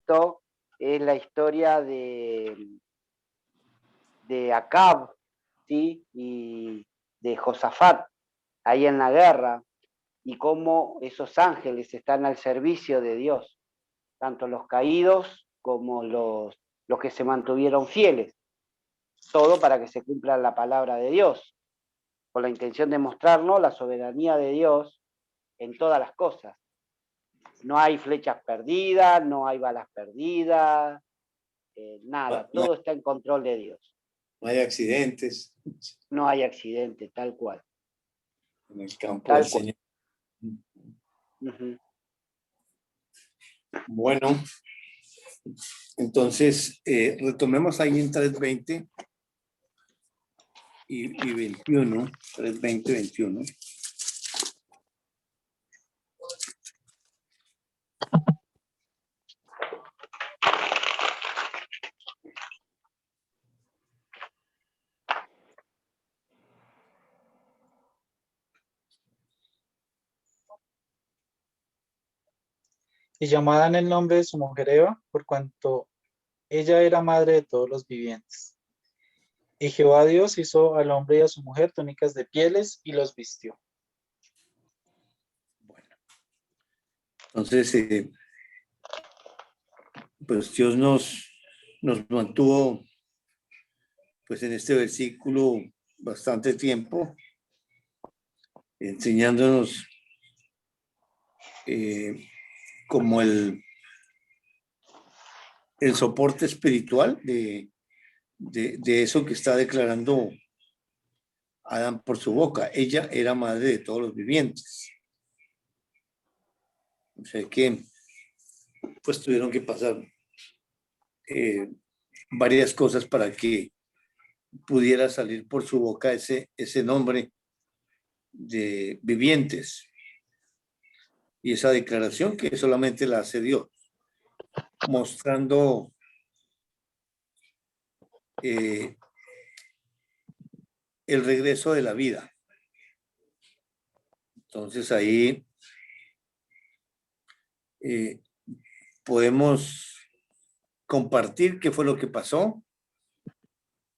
esto es la historia de Acab, ¿sí? Y de Josafat, ahí en la guerra, y cómo esos ángeles están al servicio de Dios, tanto los caídos como los que se mantuvieron fieles, todo para que se cumpla la palabra de Dios, con la intención de mostrarnos la soberanía de Dios en todas las cosas. No hay flechas perdidas, no hay balas perdidas, nada, No, todo está en control de Dios. no hay accidentes No hay accidente, tal cual. en el campo Tal del cual. Señor. Uh-huh. Bueno, entonces retomemos ahí en 3:20 y 21, 3:20, 21. Y llamada en el nombre de su mujer Eva, por cuanto ella era madre de todos los vivientes. Y Jehová Dios hizo al hombre y a su mujer túnicas de pieles y los vistió. Bueno, entonces, pues Dios nos mantuvo pues en este versículo bastante tiempo, enseñándonos como el soporte espiritual de eso que está declarando Adán por su boca. Ella era madre de todos los vivientes. O sea que pues tuvieron que pasar varias cosas para que pudiera salir por su boca ese nombre de vivientes y esa declaración que solamente la hace Dios, mostrando el regreso de la vida. Entonces ahí podemos compartir qué fue lo que pasó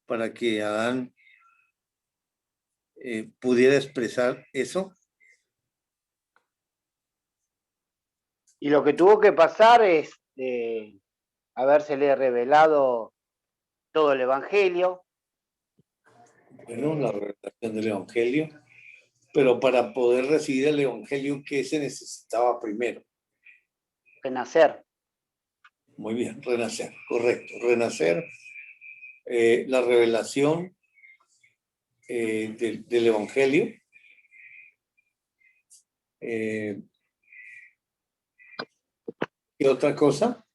para que Adán pudiera expresar eso. Y lo que tuvo que pasar es habérsele revelado todo el Evangelio. Bueno, la revelación del Evangelio, pero para poder recibir el Evangelio, ¿qué se necesitaba primero? Renacer. Muy bien, renacer, correcto, renacer, la revelación del Evangelio. ¿Qué otra cosa?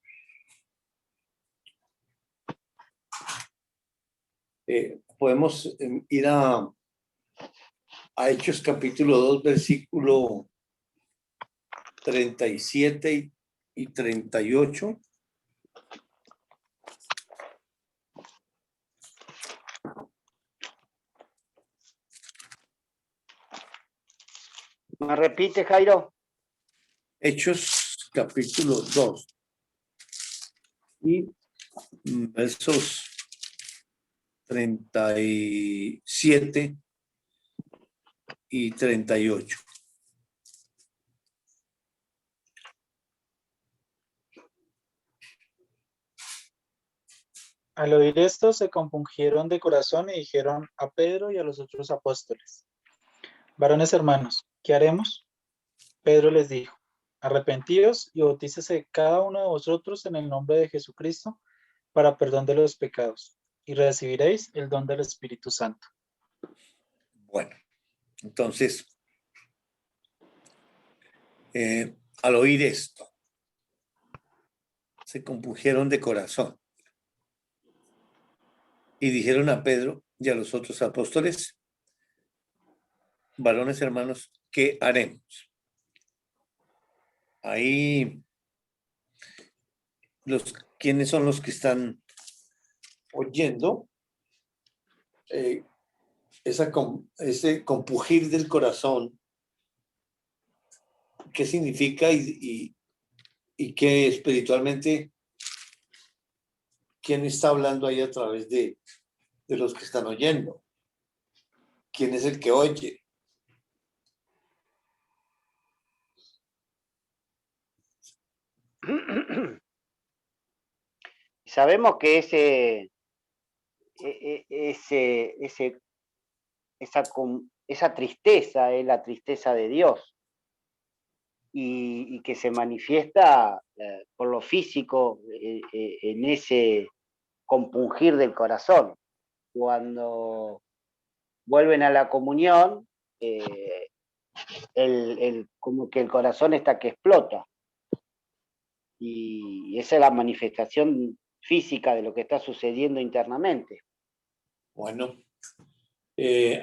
Podemos ir a Hechos capítulo 2, versículo 37 y 38. ¿Me repite, Jairo? Hechos capítulo 2 y versos 37 y 38. Al oír esto, se compungieron de corazón y dijeron a Pedro y a los otros apóstoles: varones hermanos, ¿qué haremos? Pedro les dijo: arrepentíos y bautícese cada uno de vosotros en el nombre de Jesucristo para perdón de los pecados, y recibiréis el don del Espíritu Santo. Bueno, entonces, al oír esto, se compungieron de corazón y dijeron a Pedro y a los otros apóstoles: varones hermanos, ¿qué haremos? Ahí, ¿quiénes son los que están oyendo? Ese compugir del corazón, ¿qué significa y qué espiritualmente quién está hablando ahí a través de los que están oyendo. ¿Quién es el que oye? Sabemos que esa tristeza es la tristeza de Dios y que se manifiesta por lo físico en ese compungir del corazón. Cuando vuelven a la comunión, como que el corazón está que explota. Y esa es la manifestación física de lo que está sucediendo internamente. Bueno,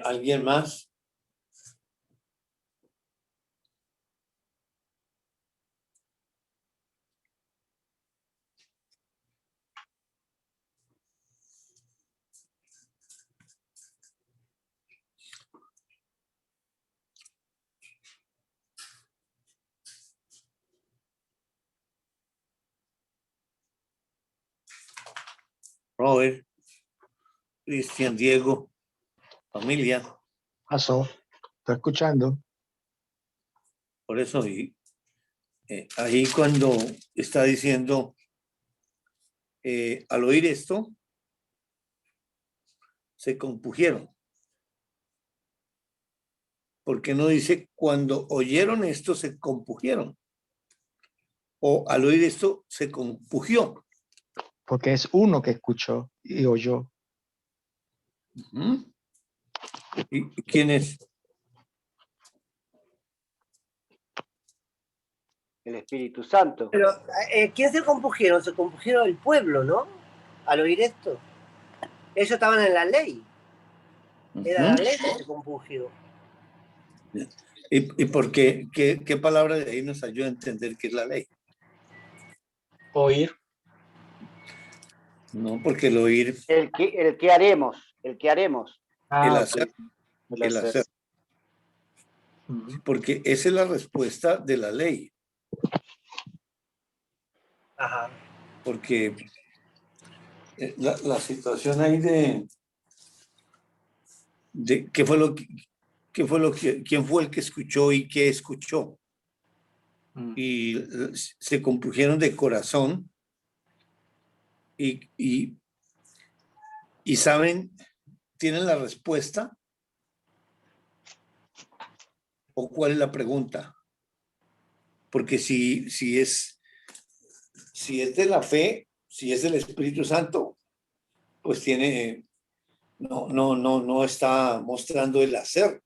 ¿alguien más? Robert, Cristian, Diego, familia. Pasó, está escuchando. Por eso, ahí cuando está diciendo, al oír esto, se compungieron. ¿Por qué no dice cuando oyeron esto se compungieron? O al oír esto se compungió. Porque es uno que escuchó y oyó. ¿Mm? ¿Y quién es? El Espíritu Santo. Pero, ¿quién se compugieron? Se compugieron el pueblo, ¿no? Al oír esto. Ellos estaban en la ley. Era la ley que se compugió. ¿Y por qué? ¿Qué palabra de ahí nos ayuda a entender qué es la ley? Oír. No, porque el oír, El que haremos. el hacer, El el hacer. Porque esa es la respuesta de la ley. Ajá. Porque la situación ahí de qué fue lo que, quién fue el que escuchó y qué escuchó. Y se compugieron de corazón y saben, tienen la respuesta. ¿O cuál es la pregunta? Porque si es de la fe, si es del Espíritu Santo, pues no está mostrando el hacer.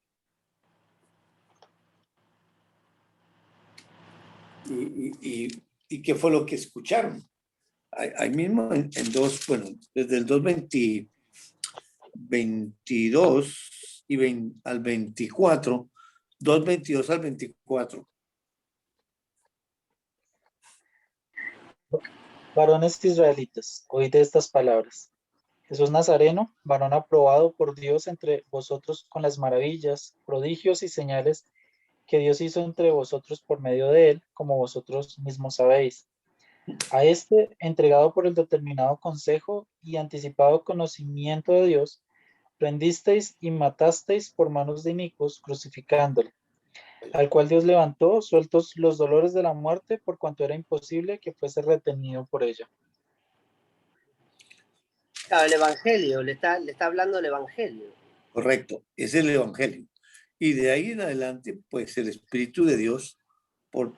¿Y qué fue lo que escucharon? Ahí mismo en dos, bueno, desde el 2:22 al 24, 2:22 al 24. Varones israelitas, oíd estas palabras. Jesús Nazareno, varón aprobado por Dios entre vosotros con las maravillas, prodigios y señales que Dios hizo entre vosotros por medio de él, como vosotros mismos sabéis. A este, entregado por el determinado consejo y anticipado conocimiento de Dios, prendisteis y matasteis por manos de inicuos, crucificándole, al cual Dios levantó, sueltos los dolores de la muerte, por cuanto era imposible que fuese retenido por ella. Claro, el Evangelio, le está hablando el Evangelio. Correcto, es el Evangelio. Y de ahí en adelante, pues el Espíritu de Dios, por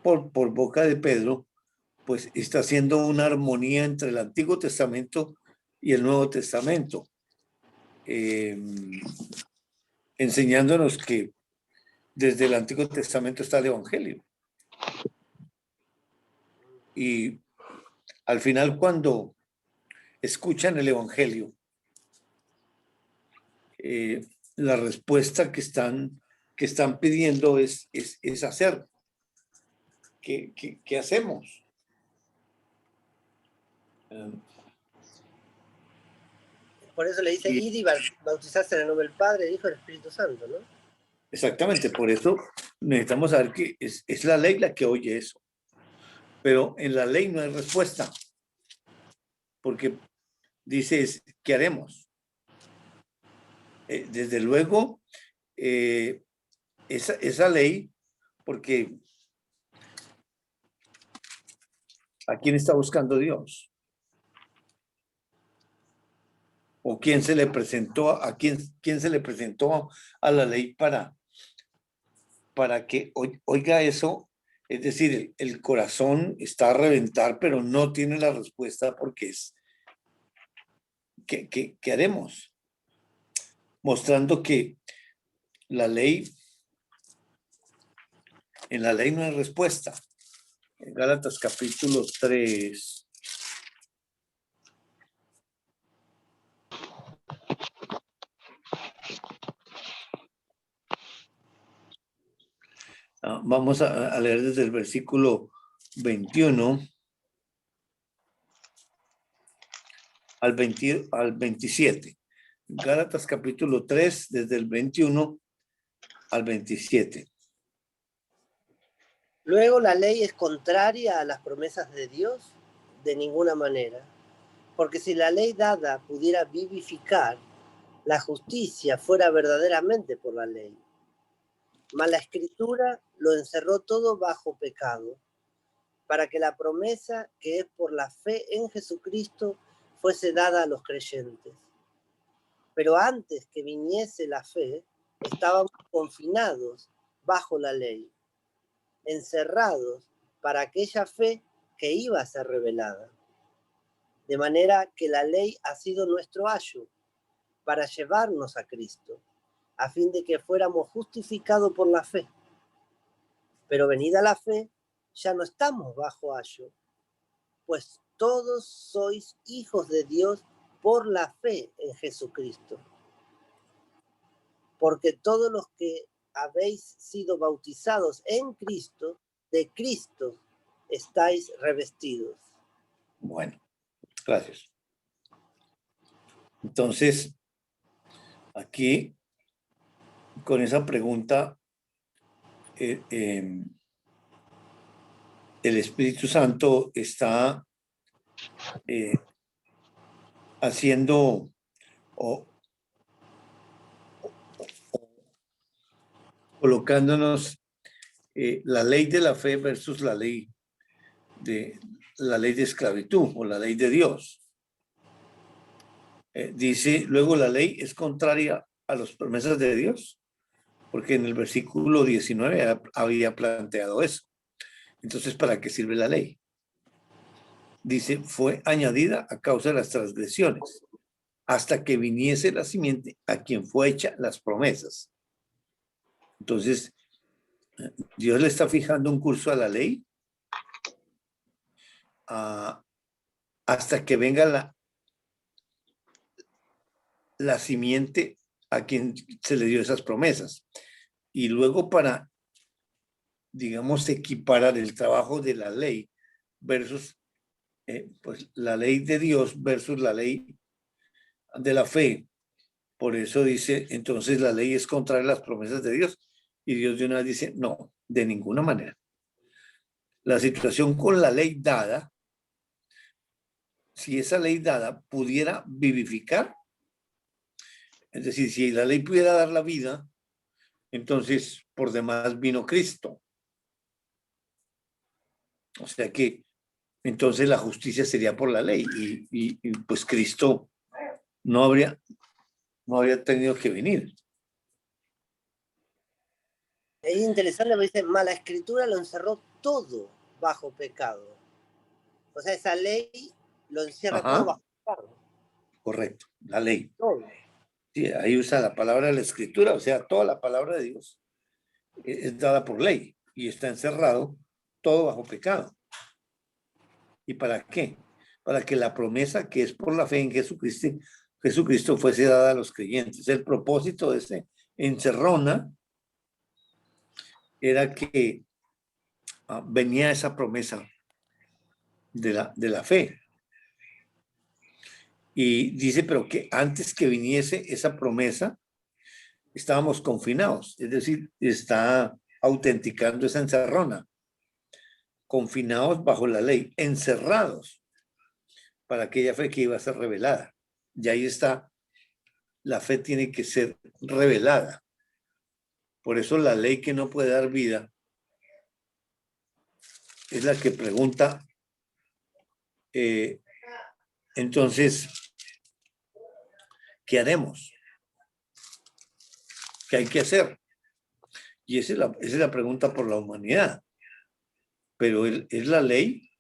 boca de Pedro, pues está haciendo una armonía entre el Antiguo Testamento y el Nuevo Testamento, enseñándonos que desde el Antiguo Testamento está el Evangelio. Y al final, cuando escuchan el Evangelio, la respuesta que están pidiendo es hacer. ¿Qué hacemos? Por eso le dice, id y bautizarse en el nombre del Padre, del Hijo y del Espíritu Santo, ¿no? Exactamente, por eso necesitamos saber que es la ley la que oye eso. Pero en la ley no hay respuesta. Porque dice, ¿qué haremos? Desde luego, esa ley, porque ¿a quién está buscando Dios? ¿O quién se le presentó, quién se le presentó a la ley para que oiga eso? Es decir, el corazón está a reventar, pero no tiene la respuesta porque es, ¿qué haremos? Mostrando que la ley, en la ley no hay respuesta. En Gálatas capítulo 3. Vamos a leer desde el versículo 21 al 27. Gálatas capítulo 3, desde el 21 al 27. Luego, ¿la ley es contraria a las promesas de Dios? De ninguna manera. Porque si la ley dada pudiera vivificar, la justicia fuera verdaderamente por la ley. Mas la Escritura lo encerró todo bajo pecado, para que la promesa que es por la fe en Jesucristo fuese dada a los creyentes. Pero antes que viniese la fe, estábamos confinados bajo la ley, encerrados para aquella fe que iba a ser revelada. De manera que la ley ha sido nuestro ayo para llevarnos a Cristo, a fin de que fuéramos justificados por la fe. Pero venida la fe, ya no estamos bajo ayo, pues todos sois hijos de Dios por la fe en Jesucristo. Porque todos los que habéis sido bautizados en Cristo, de Cristo estáis revestidos. Bueno, gracias. Entonces, aquí, con esa pregunta, el Espíritu Santo está haciendo colocándonos la ley de la fe versus la ley de esclavitud o la ley de Dios. Dice, luego la ley es contraria a las promesas de Dios, porque en el versículo 19 había planteado eso. Entonces, ¿para qué sirve la ley? Dice, fue añadida a causa de las transgresiones, hasta que viniese la simiente a quien fue hecha las promesas. Entonces, Dios le está fijando un curso a la ley hasta que venga la simiente a quien se le dio esas promesas. Y luego para, digamos, equiparar el trabajo de la ley versus pues la ley de Dios versus la ley de la fe. Por eso dice, entonces la ley es contraria a las promesas de Dios. Y Dios de una vez dice, no, de ninguna manera. La situación con la ley dada, si esa ley dada pudiera vivificar, es decir, si la ley pudiera dar la vida, entonces por demás vino Cristo. O sea que entonces la justicia sería por la ley y pues Cristo no habría tenido que venir. Es interesante, porque dice, la Escritura lo encerró todo bajo pecado. O sea, esa ley lo encierra todo bajo pecado. Correcto, la ley. Todo. Sí, ahí usa la palabra de la Escritura, o sea, toda la palabra de Dios es dada por ley y está encerrado todo bajo pecado. ¿Y para qué? Para que la promesa que es por la fe en Jesucristo fuese dada a los creyentes. El propósito de ese encerrona era que venía esa promesa de la fe. Y dice, pero que antes que viniese esa promesa, estábamos confinados, es decir, está autenticando esa encerrona, confinados bajo la ley, encerrados para aquella fe que iba a ser revelada. Y ahí está, la fe tiene que ser revelada. Por eso la ley que no puede dar vida es la que pregunta, entonces, ¿qué haremos? ¿Qué hay que hacer? Y esa es la pregunta por la humanidad. Pero es la ley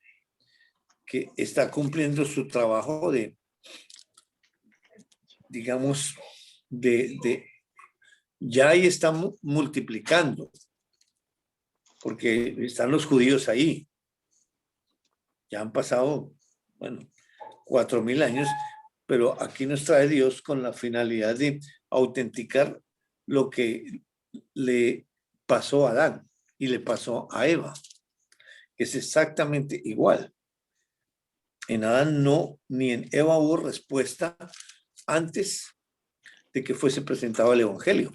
que está cumpliendo su trabajo de, digamos, ya ahí está multiplicando, porque están los judíos ahí. Ya han pasado, bueno, 4.000 años, pero aquí nos trae Dios con la finalidad de autenticar lo que le pasó a Adán y le pasó a Eva, que es exactamente igual. En Adán no, ni en Eva hubo respuesta antes de que fuese presentado el Evangelio.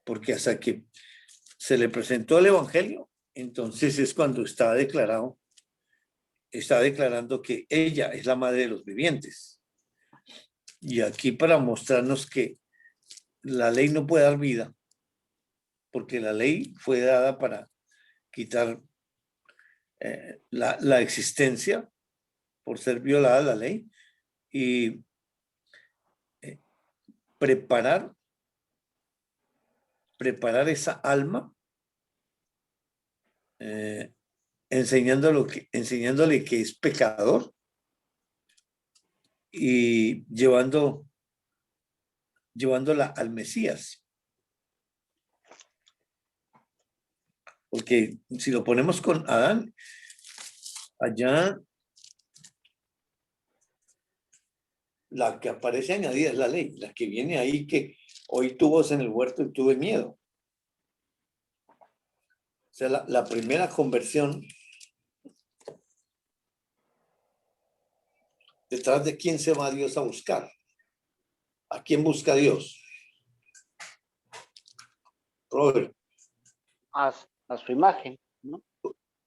Porque hasta que se le presentó el Evangelio, entonces es cuando está declarando que ella es la madre de los vivientes. Y aquí para mostrarnos que la ley no puede dar vida, porque la ley fue dada para quitar la existencia por ser violada la ley y preparar esa alma enseñándole que es pecador y llevándola al Mesías. Porque si lo ponemos con Adán, allá la que aparece añadida es la ley, la que viene ahí que hoy tu voz en el huerto y tuve miedo. O sea, la primera conversión, detrás de quién se va Dios a buscar. ¿A quién busca Dios? Robert. A su imagen, ¿no?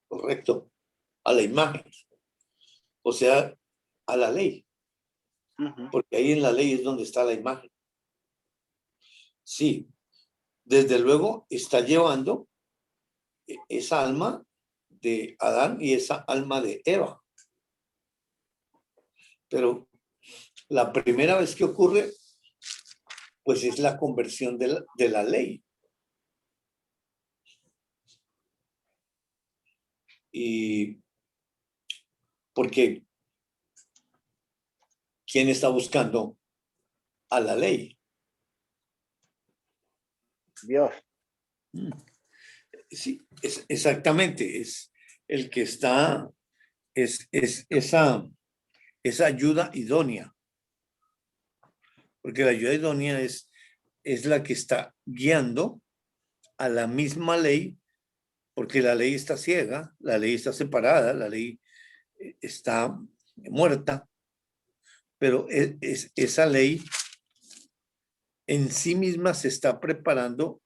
Correcto. A la imagen. O sea, a la ley. Porque ahí en la ley es donde está la imagen. Sí, desde luego está llevando esa alma de Adán y esa alma de Eva. Pero la primera vez que ocurre, pues es la conversión de la ley. Y porque ¿quién está buscando a la ley? Dios. Sí, exactamente, es el que está, es esa ayuda idónea. Porque la ayuda idónea es la que está guiando a la misma ley, porque la ley está ciega, la ley está separada, la ley está muerta, pero esa ley en sí misma se está preparando,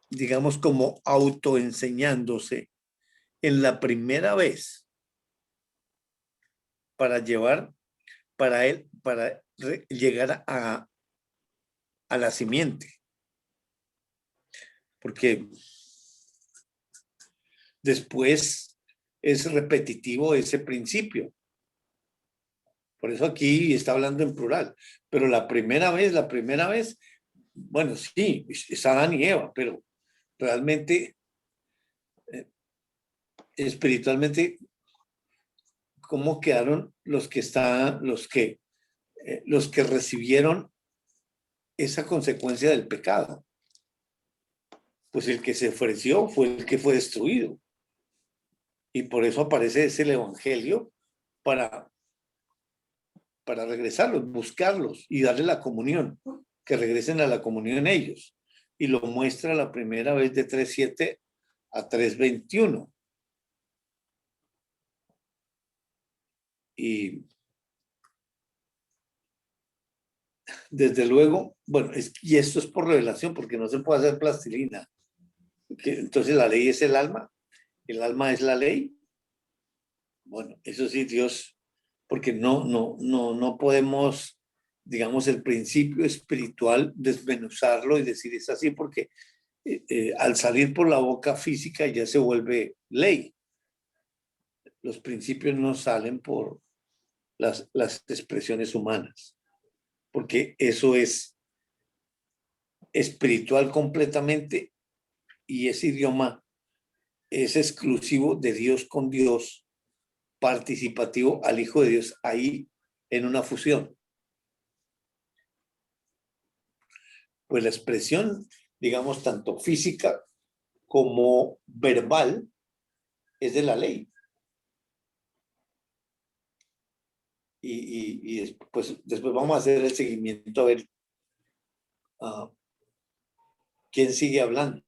digamos, como autoenseñándose en la primera vez para llegar a la simiente. Porque después es repetitivo ese principio. Por eso aquí está hablando en plural. Pero la primera vez, bueno, sí, es Adán y Eva, pero realmente, espiritualmente, ¿cómo quedaron los que recibieron esa consecuencia del pecado? Pues el que se ofreció fue el que fue destruido. Y por eso aparece ese evangelio para regresarlos, buscarlos y darle la comunión, que regresen a la comunión ellos. Y lo muestra la primera vez de 3:7 a 3:21. Y desde luego, bueno, y esto es por revelación, porque no se puede hacer plastilina. Entonces la ley es el alma es la ley, Bueno, eso sí, Dios, porque no podemos, digamos, el principio espiritual desmenuzarlo y decir es así, porque al salir por la boca física ya se vuelve ley. Los principios no salen por las expresiones humanas, porque eso es espiritual completamente y ese idioma es exclusivo de Dios con Dios, participativo al Hijo de Dios ahí en una fusión. Pues la expresión, digamos, tanto física como verbal es de la ley. Y pues, después vamos a hacer el seguimiento a ver quién sigue hablando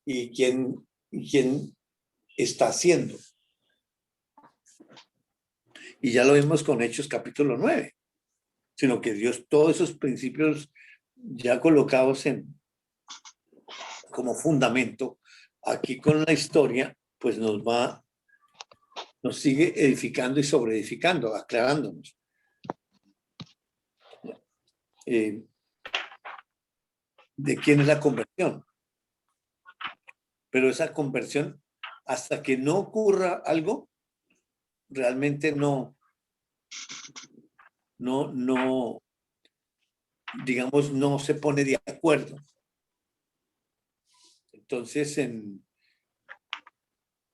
y quién está haciendo. Y ya lo vimos con Hechos capítulo 9, sino que Dios todos esos principios ya colocados como fundamento, aquí con la historia, pues nos sigue edificando y sobreedificando, aclarándonos. De quién es la conversión. Pero esa conversión, hasta que no ocurra algo, realmente digamos, no se pone de acuerdo. Entonces, en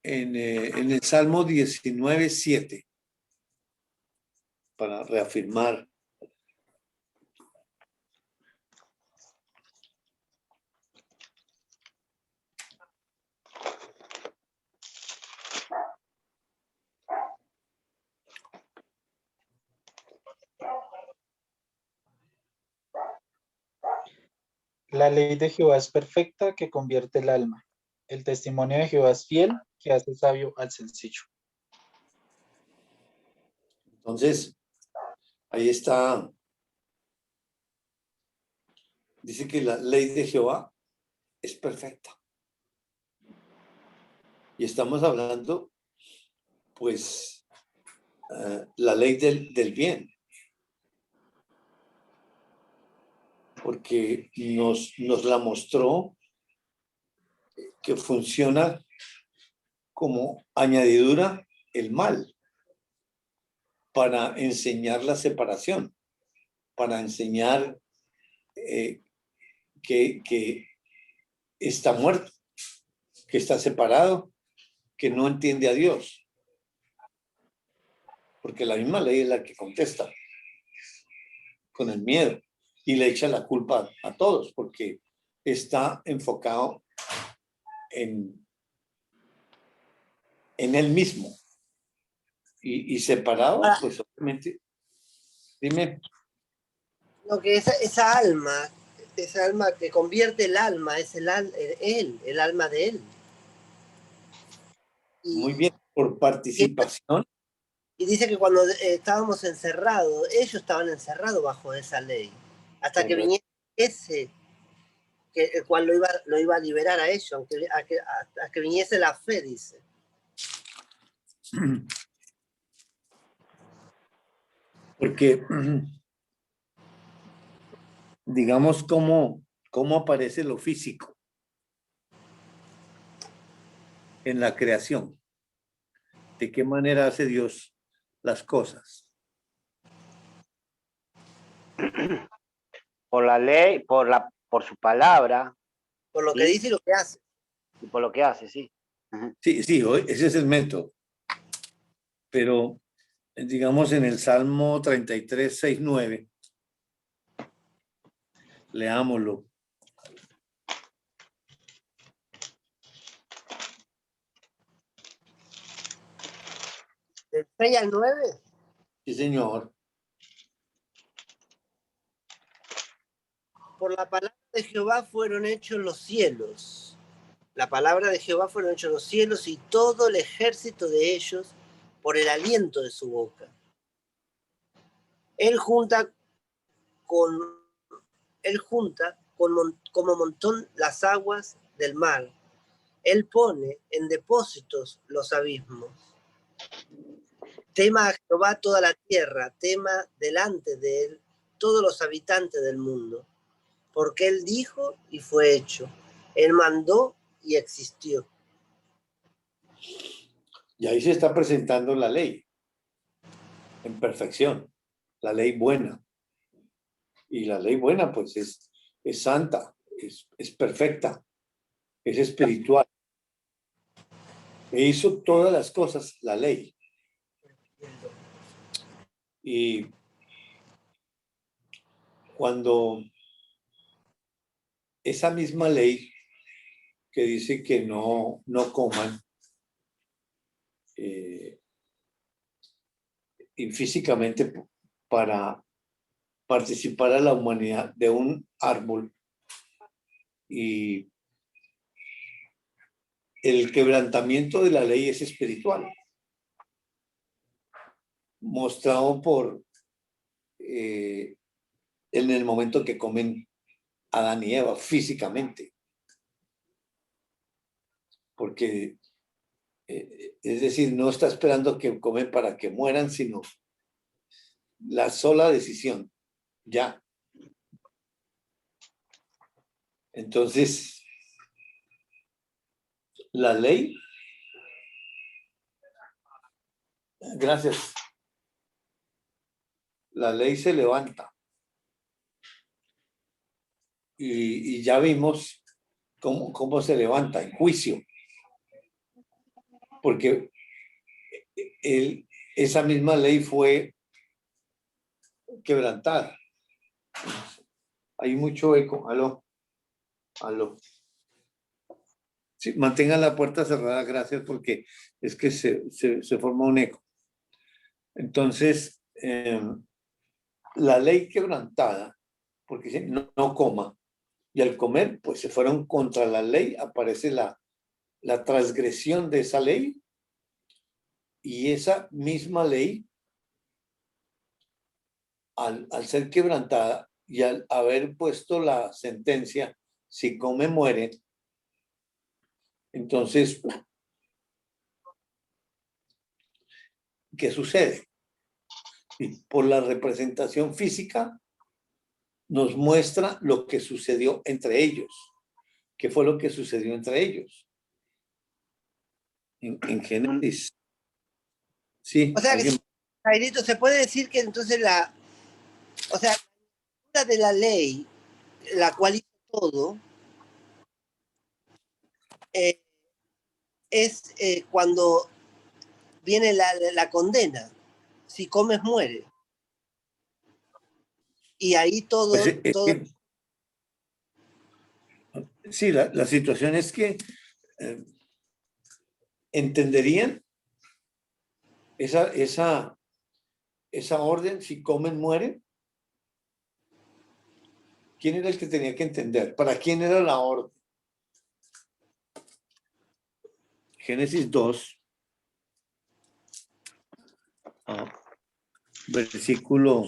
el Salmo 19:7, para reafirmar, La ley de Jehová es perfecta, que convierte el alma. El testimonio de Jehová es fiel, que hace sabio al sencillo. entonces, ahí está. Dice que la ley de Jehová es perfecta. Y estamos hablando, pues, la ley del bien. Porque nos la mostró que funciona como añadidura el mal para enseñar la separación, para enseñar que está muerto, que está separado, que no entiende a Dios. Porque la misma ley es la que contesta con el miedo y le echa la culpa a todos porque está enfocado en él mismo y separado, pues obviamente, dime. Lo que esa alma que convierte el alma, es el alma de él. Muy bien, por participación. Y dice que cuando estábamos encerrados, ellos estaban encerrados bajo esa ley, hasta que viniera ese, el cual lo iba a liberar a ellos, hasta que viniese la fe, dice. Porque, digamos, cómo aparece lo físico en la creación. ¿De qué manera hace Dios las cosas? Por la ley, por su palabra. Por lo ¿sí? que dice y lo que hace. Y por lo que hace, sí. Sí, ese es el método. Pero, digamos, en el Salmo 33, 6, 9, leámoslo. ¿Del 6 al 9? Sí, señor. Por la palabra de Jehová fueron hechos los cielos. La palabra de Jehová fueron hechos los cielos y todo el ejército de ellos por el aliento de su boca. Él junta como montón las aguas del mar Él pone en depósitos los abismos. Tema a Jehová toda la tierra, tema delante de él todos los habitantes del mundo. Porque él dijo y fue hecho. Él mandó y existió. Y ahí se está presentando la ley en perfección, la ley buena. Y la ley buena pues es santa, es perfecta, es espiritual. E hizo todas las cosas la ley. Y cuando esa misma ley que dice que no coman, y físicamente para participar a la humanidad de un árbol, y el quebrantamiento de la ley es espiritual, mostrado por en el momento que comen Adán y Eva físicamente, porque es decir, no está esperando que comen para que mueran, sino la sola decisión, ya. Entonces, la ley, gracias, la ley se levanta. Y ya vimos cómo se levanta en juicio. Porque esa misma ley fue quebrantada. Hay mucho eco. Aló. Sí, mantengan la puerta cerrada, gracias, porque es que se forma un eco. Entonces, la ley quebrantada, porque dice no coma, y al comer, pues se fueron contra la ley, aparece la transgresión de esa ley, y esa misma ley, al ser quebrantada y al haber puesto la sentencia, si come muere, entonces, ¿qué sucede? Y por la representación física nos muestra lo que sucedió entre ellos. ¿Qué fue lo que sucedió entre ellos? En Génesis. Sí, O sea, alguien. Jairito, se puede decir que entonces la de la ley, la cual hizo todo, es cuando viene la condena. Si comes, muere. Y ahí todo... Pues, sí, la situación es que entenderían esa orden, si comen, mueren. ¿Quién era el que tenía que entender? ¿Para quién era la orden? Génesis 2, versículo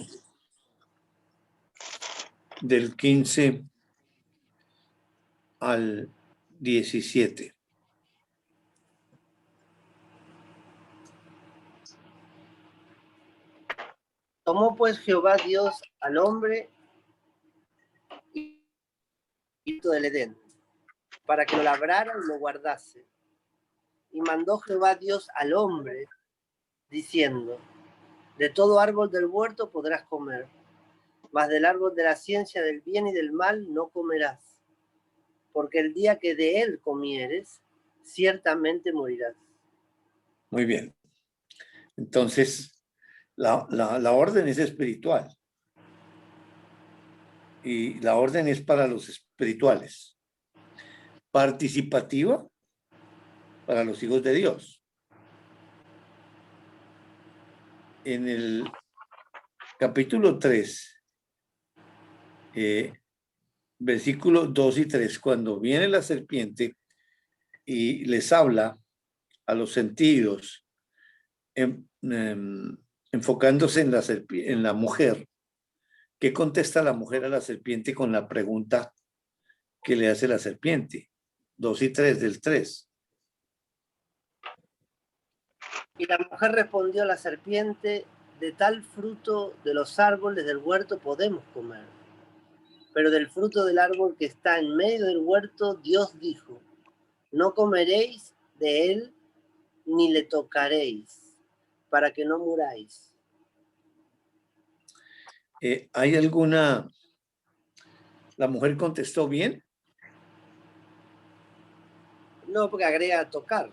del 15 al 17. Tomó pues Jehová Dios al hombre del Edén, para que lo labrara y lo guardase. Y mandó Jehová Dios al hombre, diciendo, de todo árbol del huerto podrás comer, mas del árbol de la ciencia del bien y del mal no comerás, porque el día que de él comieres, ciertamente morirás. Muy bien. Entonces, la orden es espiritual. Y la orden es para los espirituales. Participativa para los hijos de Dios. En el capítulo 3, versículos 2 y 3, cuando viene la serpiente y les habla a los sentidos, enfocándose en la mujer, ¿qué contesta la mujer a la serpiente con la pregunta que le hace la serpiente? 2 y 3 del 3. Y la mujer respondió a la serpiente, de tal fruto de los árboles del huerto podemos comer. Pero del fruto del árbol que está en medio del huerto, Dios dijo, no comeréis de él ni le tocaréis, para que no muráis. ¿Hay alguna... ¿La mujer contestó bien? No, porque agrega tocar.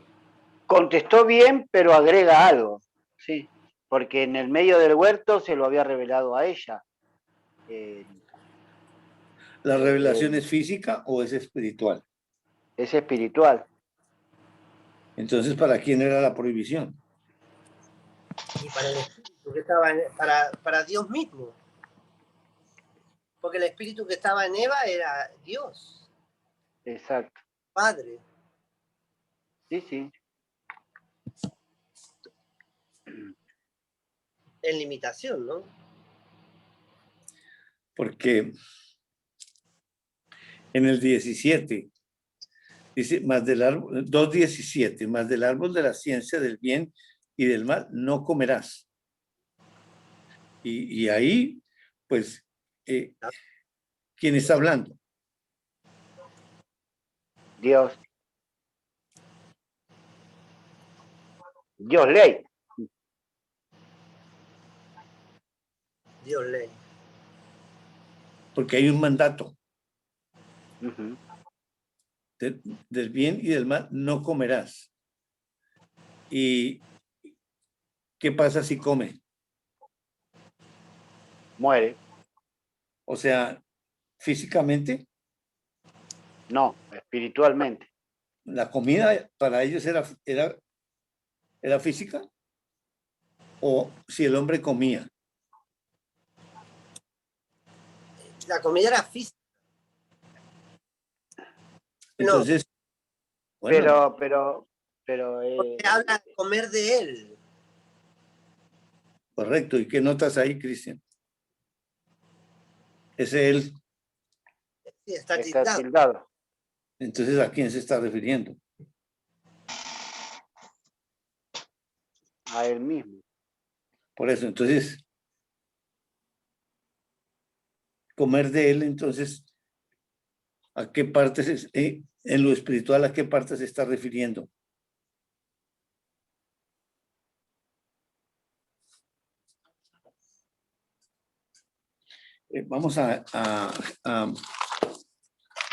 Contestó bien, pero agrega algo, sí, porque en el medio del huerto se lo había revelado a ella. ¿La revelación es física o es espiritual? Es espiritual. Entonces, ¿para quién era la prohibición? Y para el espíritu que estaba para Dios mismo. Porque el espíritu que estaba en Eva era Dios. Exacto. Padre. Sí, sí. En limitación, ¿no? Porque en el 17 dice, más del árbol, 2:17, más del árbol de la ciencia del bien y del mal no comerás. Y ahí, pues, ¿quién está hablando? Dios. Dios ley. Dios ley. Porque hay un mandato. Uh-huh. Del bien y del mal no comerás. ¿Y qué pasa si come? Muere. O sea, físicamente, No, espiritualmente. la comida para ellos era física, o si el hombre comía. La comida era física. Entonces, bueno, Pero Porque habla de comer de él. correcto. ¿Y qué notas ahí, Cristian? Ese él. Sí, está está tildado. tildado. Entonces, ¿a quién se está refiriendo? A él mismo. Por eso, entonces, comer de él, entonces, ¿a qué partes, en lo espiritual, a qué parte se está refiriendo? Vamos a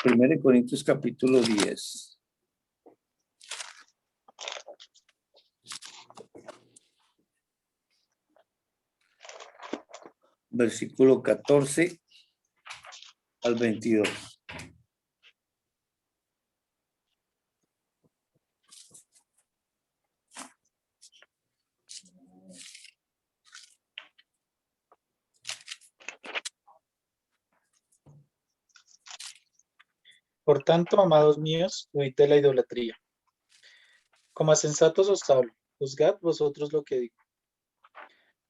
1 Corintios capítulo 10. Versículo 14 al 22. Por tanto, amados míos, huid de la idolatría. Como a sensatos os hablo, juzgad vosotros lo que digo.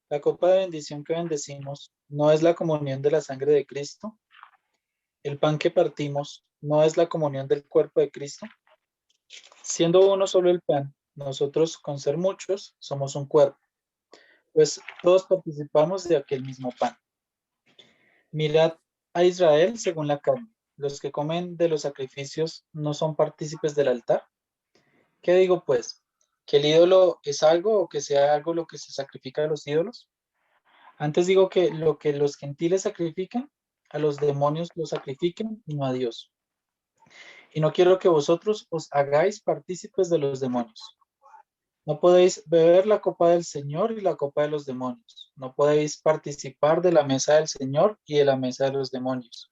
La copa de bendición que bendecimos no es la comunión de la sangre de Cristo. El pan que partimos no es la comunión del cuerpo de Cristo. Siendo uno solo el pan, nosotros, con ser muchos, somos un cuerpo, pues todos participamos de aquel mismo pan. Mirad a Israel según la carne. Los que comen de los sacrificios no son partícipes del altar. ¿Qué digo pues? ¿Que el ídolo es algo o que sea algo lo que se sacrifica a los ídolos? Antes digo que lo que los gentiles sacrifican, a los demonios lo sacrifiquen y no a Dios. Y no quiero que vosotros os hagáis partícipes de los demonios. No podéis beber la copa del Señor y la copa de los demonios. No podéis participar de la mesa del Señor y de la mesa de los demonios.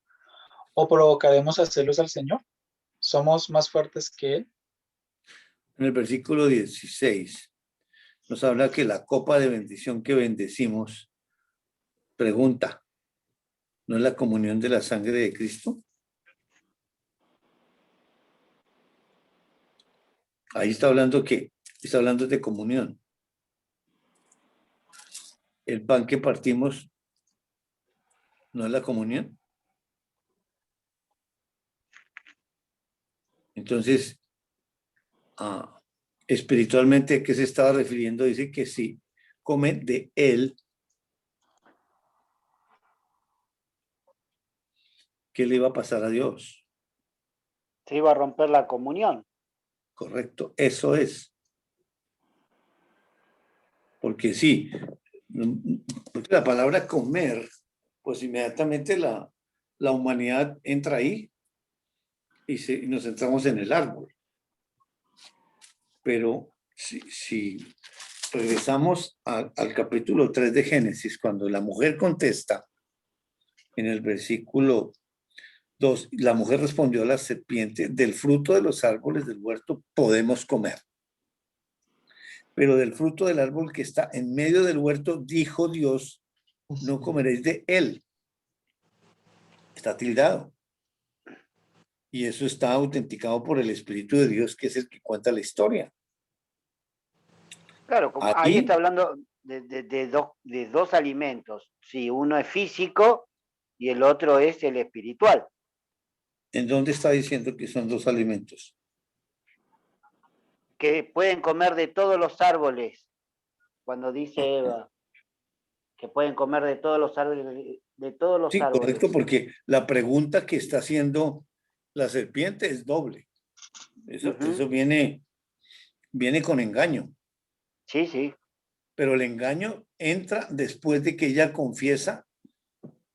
¿O provocaremos a celos al Señor? ¿Somos más fuertes que Él? En el versículo 16 nos habla que la copa de bendición que bendecimos, pregunta, ¿no es la comunión de la sangre de Cristo? Ahí está hablando que está hablando de comunión. El pan que partimos no es la comunión. Entonces, espiritualmente, ¿a qué se estaba refiriendo? Dice que si come de él, ¿qué le iba a pasar a Dios? Se iba a romper la comunión. Correcto, eso es. Porque sí, porque la palabra comer, pues inmediatamente la humanidad entra ahí y nos centramos en el árbol. Pero si regresamos al capítulo 3 de Génesis, cuando la mujer contesta en el versículo 2, la mujer respondió a la serpiente, del fruto de los árboles del huerto podemos comer. Pero del fruto del árbol que está en medio del huerto, dijo Dios, no comeréis de él. Está tildado. Y eso está autenticado por el Espíritu de Dios, que es el que cuenta la historia. Claro, como ahí está hablando de dos alimentos. Sí, uno es físico y el otro es el espiritual. ¿En dónde está diciendo que son dos alimentos? Que pueden comer de todos los árboles. Cuando dice Eva, que pueden comer de todos los árboles, de todos los Sí, árboles. correcto, porque la pregunta que está haciendo la serpiente es doble. Eso viene con engaño. Sí, sí. Pero el engaño entra después de que ella confiesa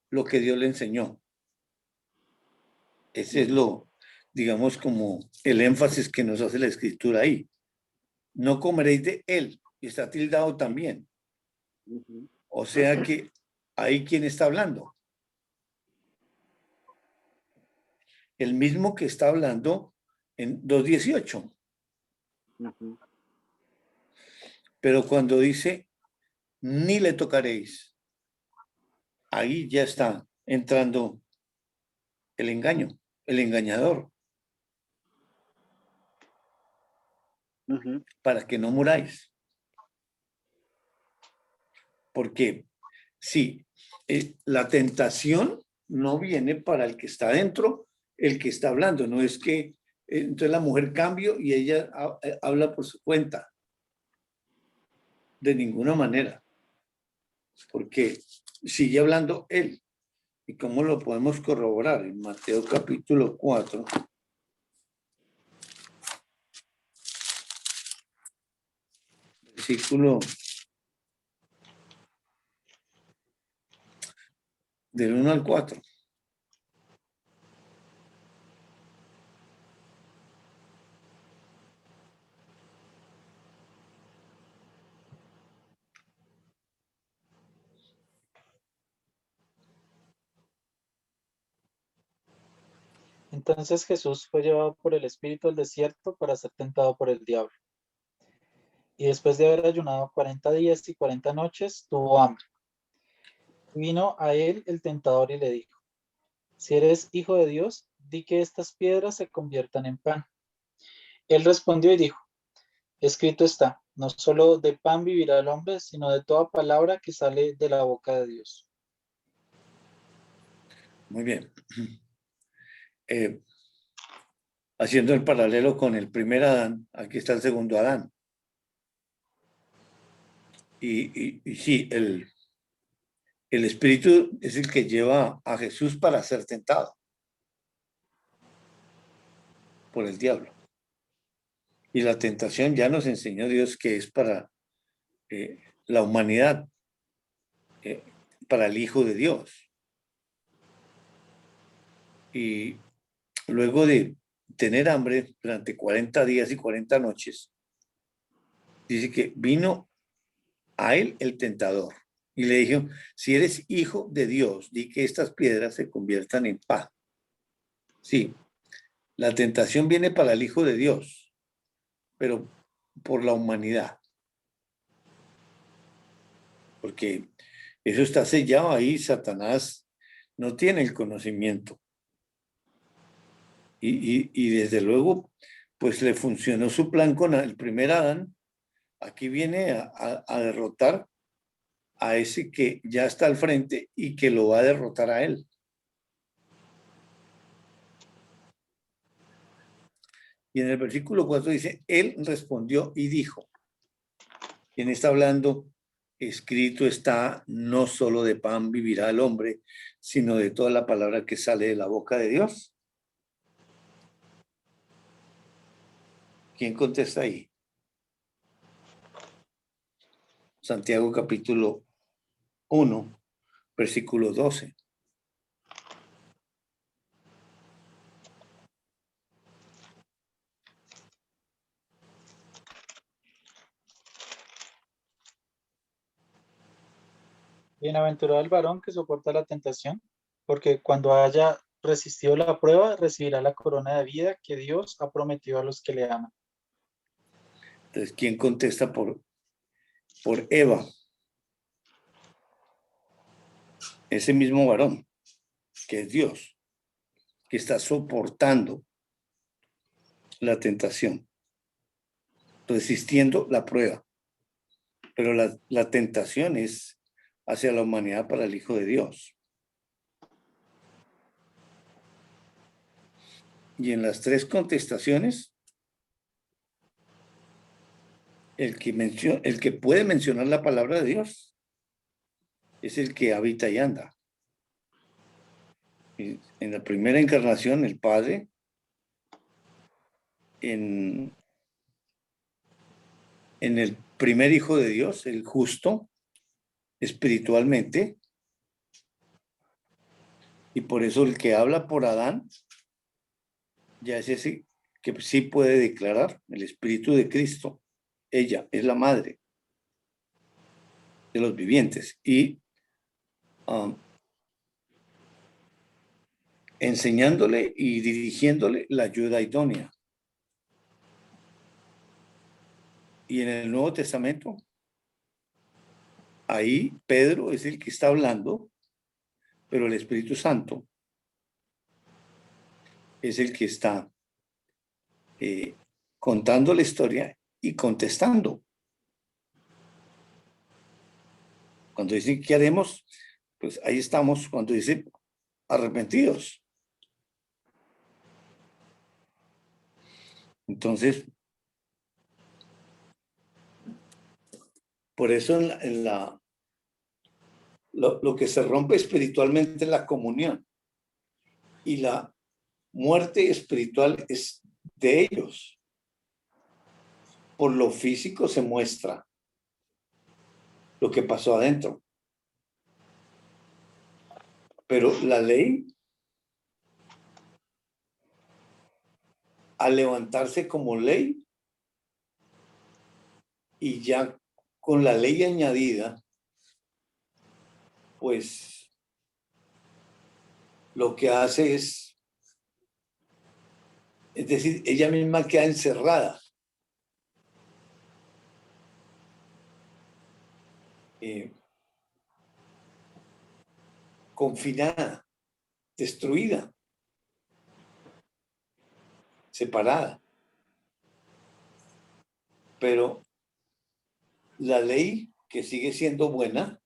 lo que Dios le enseñó. Ese es digamos, como el énfasis que nos hace la escritura ahí. No comeréis de él, y está tildado también. O sea que ahí, ¿quién está hablando? El mismo que está hablando en 2:18. Pero cuando dice, ni le tocaréis, ahí ya está entrando el engaño, el engañador, para que no muráis. Porque sí, la tentación no viene para el que está dentro, el que está hablando, no es que entonces la mujer cambia y ella habla por su cuenta. De ninguna manera. Porque sigue hablando él. ¿Y cómo lo podemos corroborar? En Mateo capítulo 4. Versículo del 1 al 4. Entonces Jesús fue llevado por el Espíritu al desierto para ser tentado por el diablo. Y después de haber ayunado 40 días y 40 noches, tuvo hambre. Vino a él el tentador y le dijo, si eres hijo de Dios, di que estas piedras se conviertan en pan. Él respondió y dijo, escrito está, no solo de pan vivirá el hombre, sino de toda palabra que sale de la boca de Dios. Muy bien. Haciendo el paralelo con el primer Adán, aquí está el segundo Adán. Y sí, el Espíritu es el que lleva a Jesús para ser tentado por el diablo. Y la tentación ya nos enseñó Dios que es para la humanidad, para el Hijo de Dios. Y luego de tener hambre durante 40 días y 40 noches, dice que vino a él el tentador y le dijo, si eres hijo de Dios, di que estas piedras se conviertan en pan. Sí, la tentación viene para el Hijo de Dios, pero por la humanidad. Porque eso está sellado ahí, Satanás no tiene el conocimiento. Y desde luego, pues le funcionó su plan con el primer Adán. Aquí viene a derrotar a ese que ya está al frente y que lo va a derrotar a él. Y en el versículo 4 dice, él respondió y dijo. ¿Quién está hablando? Escrito está, no solo de pan vivirá el hombre, sino de toda la palabra que sale de la boca de Dios. ¿Quién contesta ahí? Santiago capítulo 1, versículo 12. Bienaventurado el varón que soporta la tentación, porque cuando haya resistido la prueba, recibirá la corona de vida que Dios ha prometido a los que le aman. Entonces, ¿quién contesta por Eva? Ese mismo varón, que es Dios, que está soportando la tentación, resistiendo la prueba. Pero la tentación es hacia la humanidad para el Hijo de Dios. Y en las tres contestaciones, el que puede mencionar la palabra de Dios es el que habita y anda. En la primera encarnación, el Padre, en el primer Hijo de Dios, el justo, espiritualmente, y por eso el que habla por Adán, ya es ese que sí puede declarar el Espíritu de Cristo. Ella es la madre de los vivientes y enseñándole y dirigiéndole la ayuda idónea. Y en el Nuevo Testamento, ahí Pedro es el que está hablando, pero el Espíritu Santo es el que está contando la historia y contestando. Cuando dicen, ¿qué haremos? Pues ahí estamos cuando dice, arrepentidos. Entonces, por eso lo que se rompe espiritualmente es la comunión. Y la muerte espiritual es de ellos. Por lo físico se muestra lo que pasó adentro. Pero la ley, al levantarse como ley, y ya con la ley añadida, pues lo que hace es decir, ella misma queda encerrada. Confinada, destruida, separada. Pero la ley, que sigue siendo buena,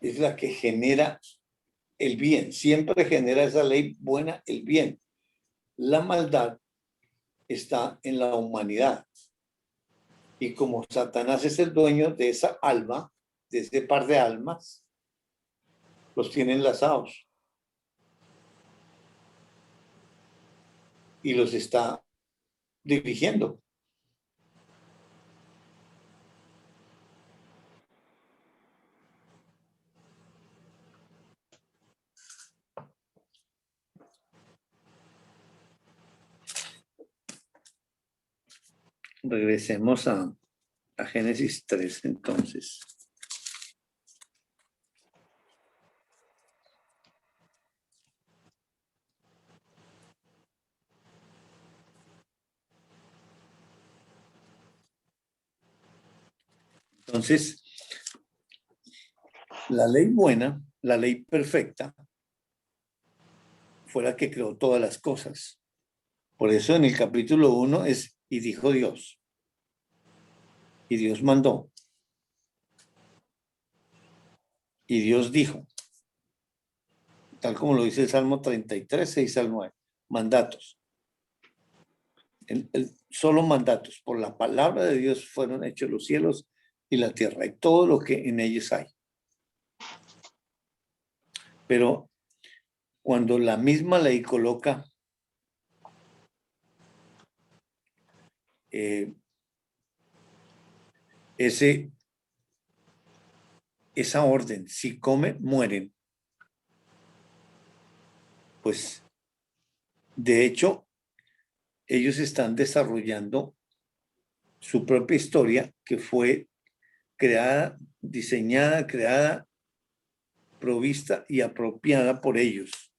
es la que genera el bien. Siempre genera esa ley buena el bien. La maldad está en la humanidad. Y como Satanás es el dueño de esa alma, de ese par de almas, los tiene enlazados. Y los está dirigiendo. Regresemos a Génesis 3, entonces. Entonces, la ley buena, la ley perfecta, fue la que creó todas las cosas. Por eso en el capítulo 1 es, y dijo Dios. Y Dios mandó. Y Dios dijo. Tal como lo dice el Salmo 33, 6 al 9. Mandatos. Solo mandatos. Por la palabra de Dios fueron hechos los cielos y la tierra y todo lo que en ellos hay. Pero cuando la misma ley coloca esa orden, si comen, mueren, pues de hecho ellos están desarrollando su propia historia que fue creada, diseñada, provista y apropiada por ellos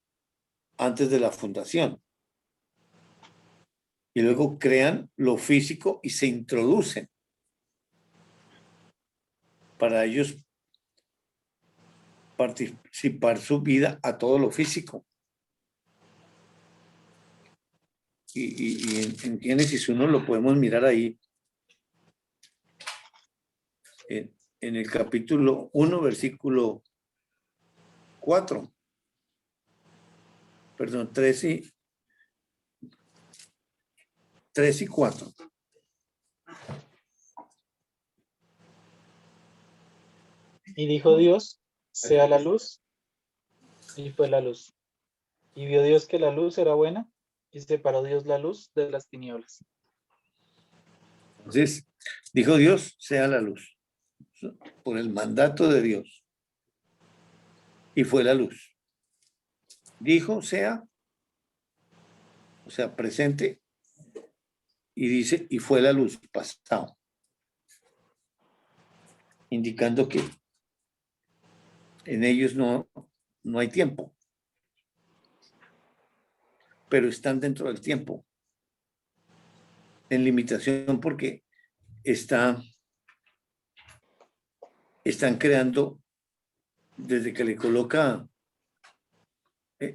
antes de la fundación. Y luego crean lo físico y se introducen para ellos participar su vida a todo lo físico. Y en Génesis 1 lo podemos mirar ahí, en el capítulo 1, versículo 4. Perdón, 3 y 4. Y dijo Dios, sea la luz, y fue la luz. Y vio Dios que la luz era buena, y separó Dios la luz de las tinieblas. Entonces, dijo Dios, sea la luz, por el mandato de Dios. Y fue la luz. Dijo, sea, o sea, presente, y dice, y fue la luz, pasado. Indicando que en ellos no hay tiempo, pero están dentro del tiempo, en limitación porque están creando, desde que le coloca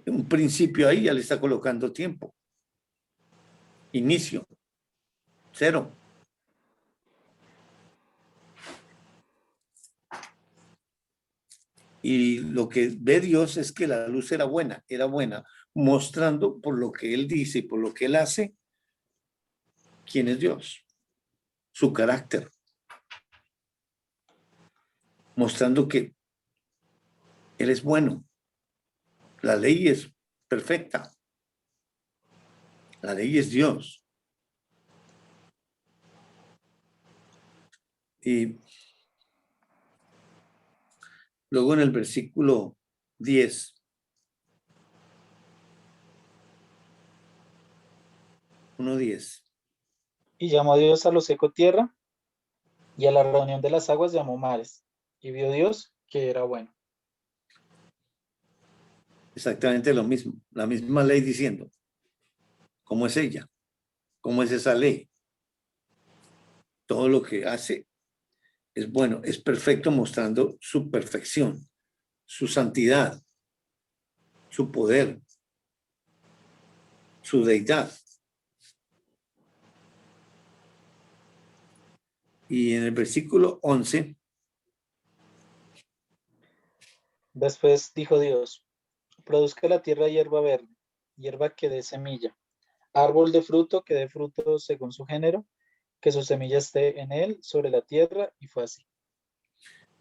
un principio ahí, ya le está colocando tiempo, inicio, 0. Y lo que ve Dios es que la luz era buena, mostrando por lo que Él dice y por lo que Él hace, quién es Dios, su carácter, mostrando que Él es bueno. La ley es perfecta. La ley es Dios. Y luego en el versículo 10, 1:10. Y llamó Dios a lo seco tierra, y a la reunión de las aguas llamó mares. Y vio Dios que era bueno. Exactamente lo mismo, la misma ley diciendo, ¿cómo es ella? ¿Cómo es esa ley? Todo lo que hace es bueno, es perfecto, mostrando su perfección, su santidad, su poder, su deidad. Y en el versículo 11, Después dijo Dios, produzca la tierra hierba verde, hierba que dé semilla, árbol de fruto que dé fruto según su género, que su semilla esté en él sobre la tierra, y fue así.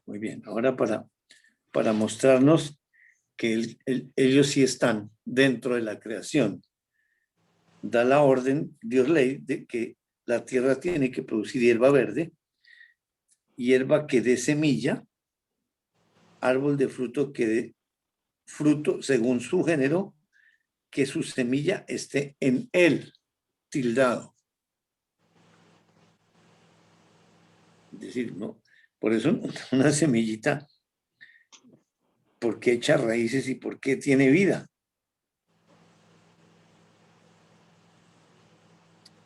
muy bien, ahora para mostrarnos que ellos sí están dentro de la creación, da la orden, Dios ley, de que la tierra tiene que producir hierba verde, hierba que dé semilla, árbol de fruto que dé fruto según su género, que su semilla esté en él, tildado. Es decir, no, por eso una semillita, ¿por qué echa raíces y por qué tiene vida?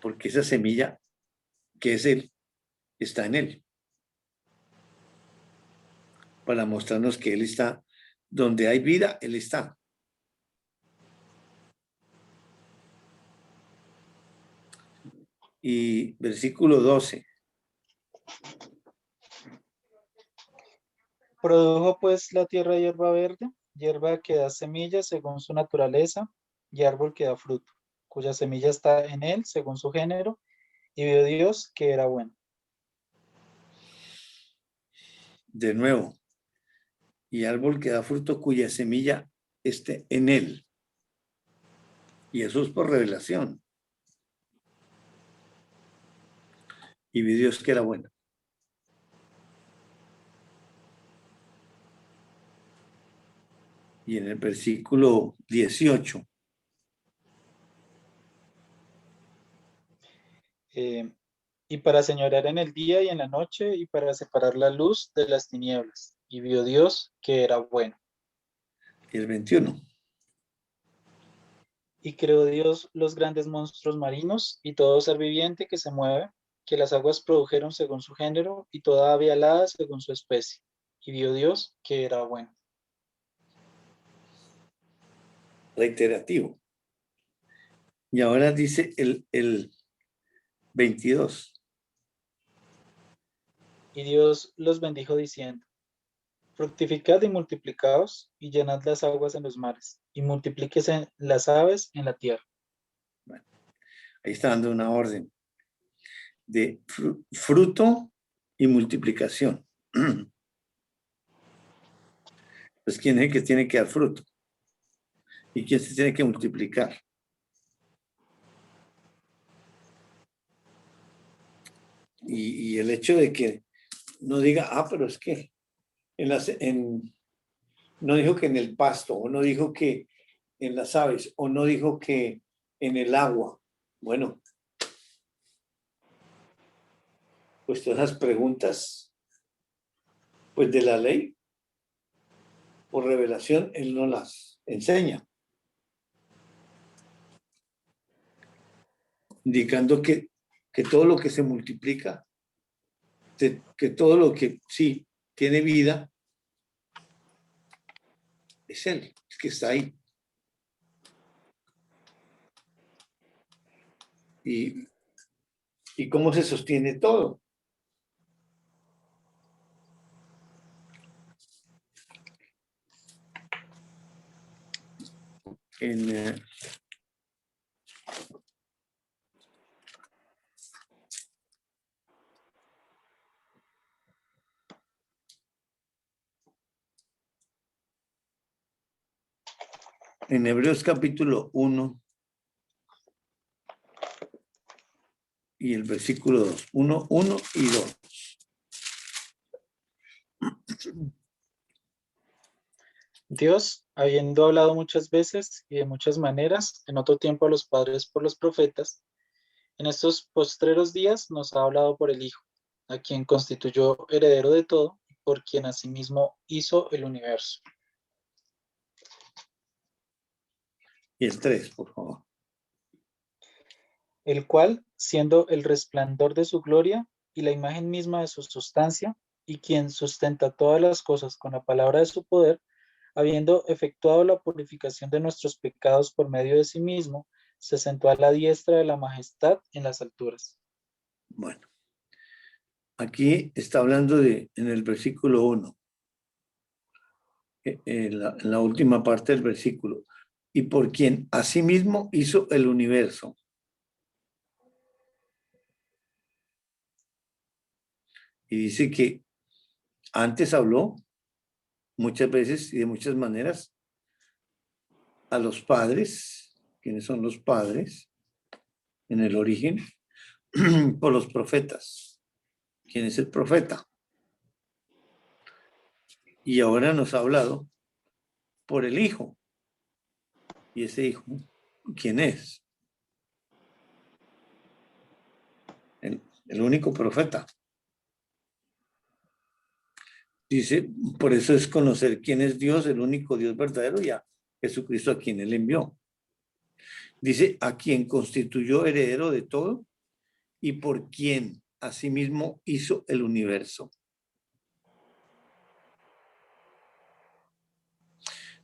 Porque esa semilla, que es él, está en él. Para mostrarnos que él está, donde hay vida, él está. Y versículo 12. Produjo pues la tierra hierba verde, hierba que da semilla según su naturaleza, y árbol que da fruto, cuya semilla está en él según su género, y vio Dios que era bueno. De nuevo, y árbol que da fruto cuya semilla esté en él. Y eso es por revelación. Y vio Dios que era bueno. Y en el versículo 18. Y para señorear en el día y en la noche, y para separar la luz de las tinieblas. Y vio Dios que era bueno. Y el 21. Y creó Dios los grandes monstruos marinos y todo ser viviente que se mueve, que las aguas produjeron según su género, y toda ave alada según su especie. Y vio Dios que era bueno. Reiterativo. Y ahora dice el 22. Y Dios los bendijo diciendo: fructificad y multiplicaos, y llenad las aguas en los mares, y multiplíquese las aves en la tierra. Bueno, ahí está dando una orden de fruto y multiplicación. Pues ¿quién es el que tiene que dar fruto? ¿Y quién se tiene que multiplicar? Y el hecho de que no diga, pero es que no dijo que en el pasto, o no dijo que en las aves, o no dijo que en el agua. Bueno, pues todas esas preguntas, pues de la ley, por revelación, él no las enseña. Indicando que todo lo que se multiplica, que todo lo que sí tiene vida, es él, es que está ahí. ¿Y cómo se sostiene todo? En Hebreos capítulo 1 y el versículo 2, 1 y 2. Dios, habiendo hablado muchas veces y de muchas maneras, en otro tiempo a los padres por los profetas, en estos postreros días nos ha hablado por el Hijo, a quien constituyó heredero de todo, y por quien asimismo hizo el universo. Y el 3, por favor. El cual, siendo el resplandor de su gloria y la imagen misma de su sustancia, y quien sustenta todas las cosas con la palabra de su poder, habiendo efectuado la purificación de nuestros pecados por medio de sí mismo, se sentó a la diestra de la majestad en las alturas. Bueno, aquí está hablando en el versículo 1, en la última parte del versículo, y por quien asimismo hizo el universo. Y dice que antes habló muchas veces y de muchas maneras a los padres. ¿Quiénes son los padres? En el origen, por los profetas. ¿Quién es el profeta? Y ahora nos ha hablado por el Hijo. ¿Y ese Hijo quién es? El único profeta. Dice, por eso es conocer quién es Dios, el único Dios verdadero, y a Jesucristo a quien él envió. Dice, a quien constituyó heredero de todo y por quien asimismo hizo el universo.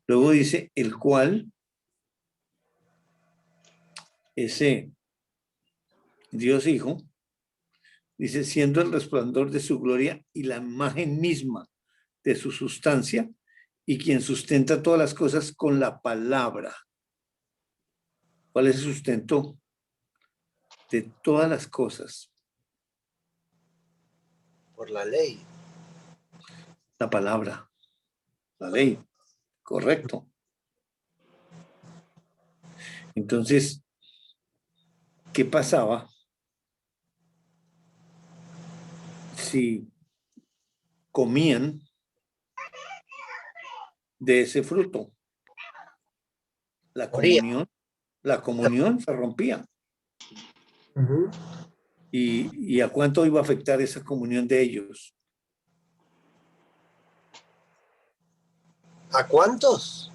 Luego dice, el cual, ese Dios Hijo, dice, siendo el resplandor de su gloria y la imagen misma de su sustancia, y quien sustenta todas las cosas con la palabra. ¿Cuál es el sustento de todas las cosas? Por la ley. La palabra, la ley, correcto. Entonces, ¿qué pasaba si comían de ese fruto? La comunión se rompía. ¿Y a cuánto iba a afectar esa comunión de ellos? ¿A cuántos?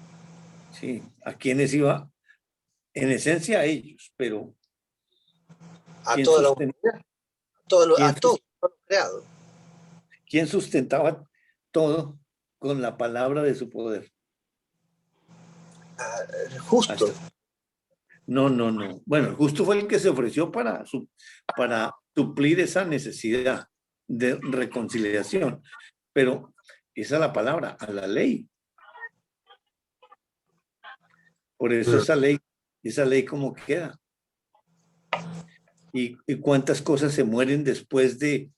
Sí, ¿a quiénes iba? En esencia a ellos, pero A ¿quién toda la sustentaba? humanidad. A ¿Quién todos los creados. ¿Quién sustentaba todo con la palabra de su poder? Justo. No. Bueno, justo fue el que se ofreció para suplir esa necesidad de reconciliación. Pero esa es la palabra, a la ley. Por eso esa ley ¿cómo queda? ¿Y cuántas cosas se mueren después de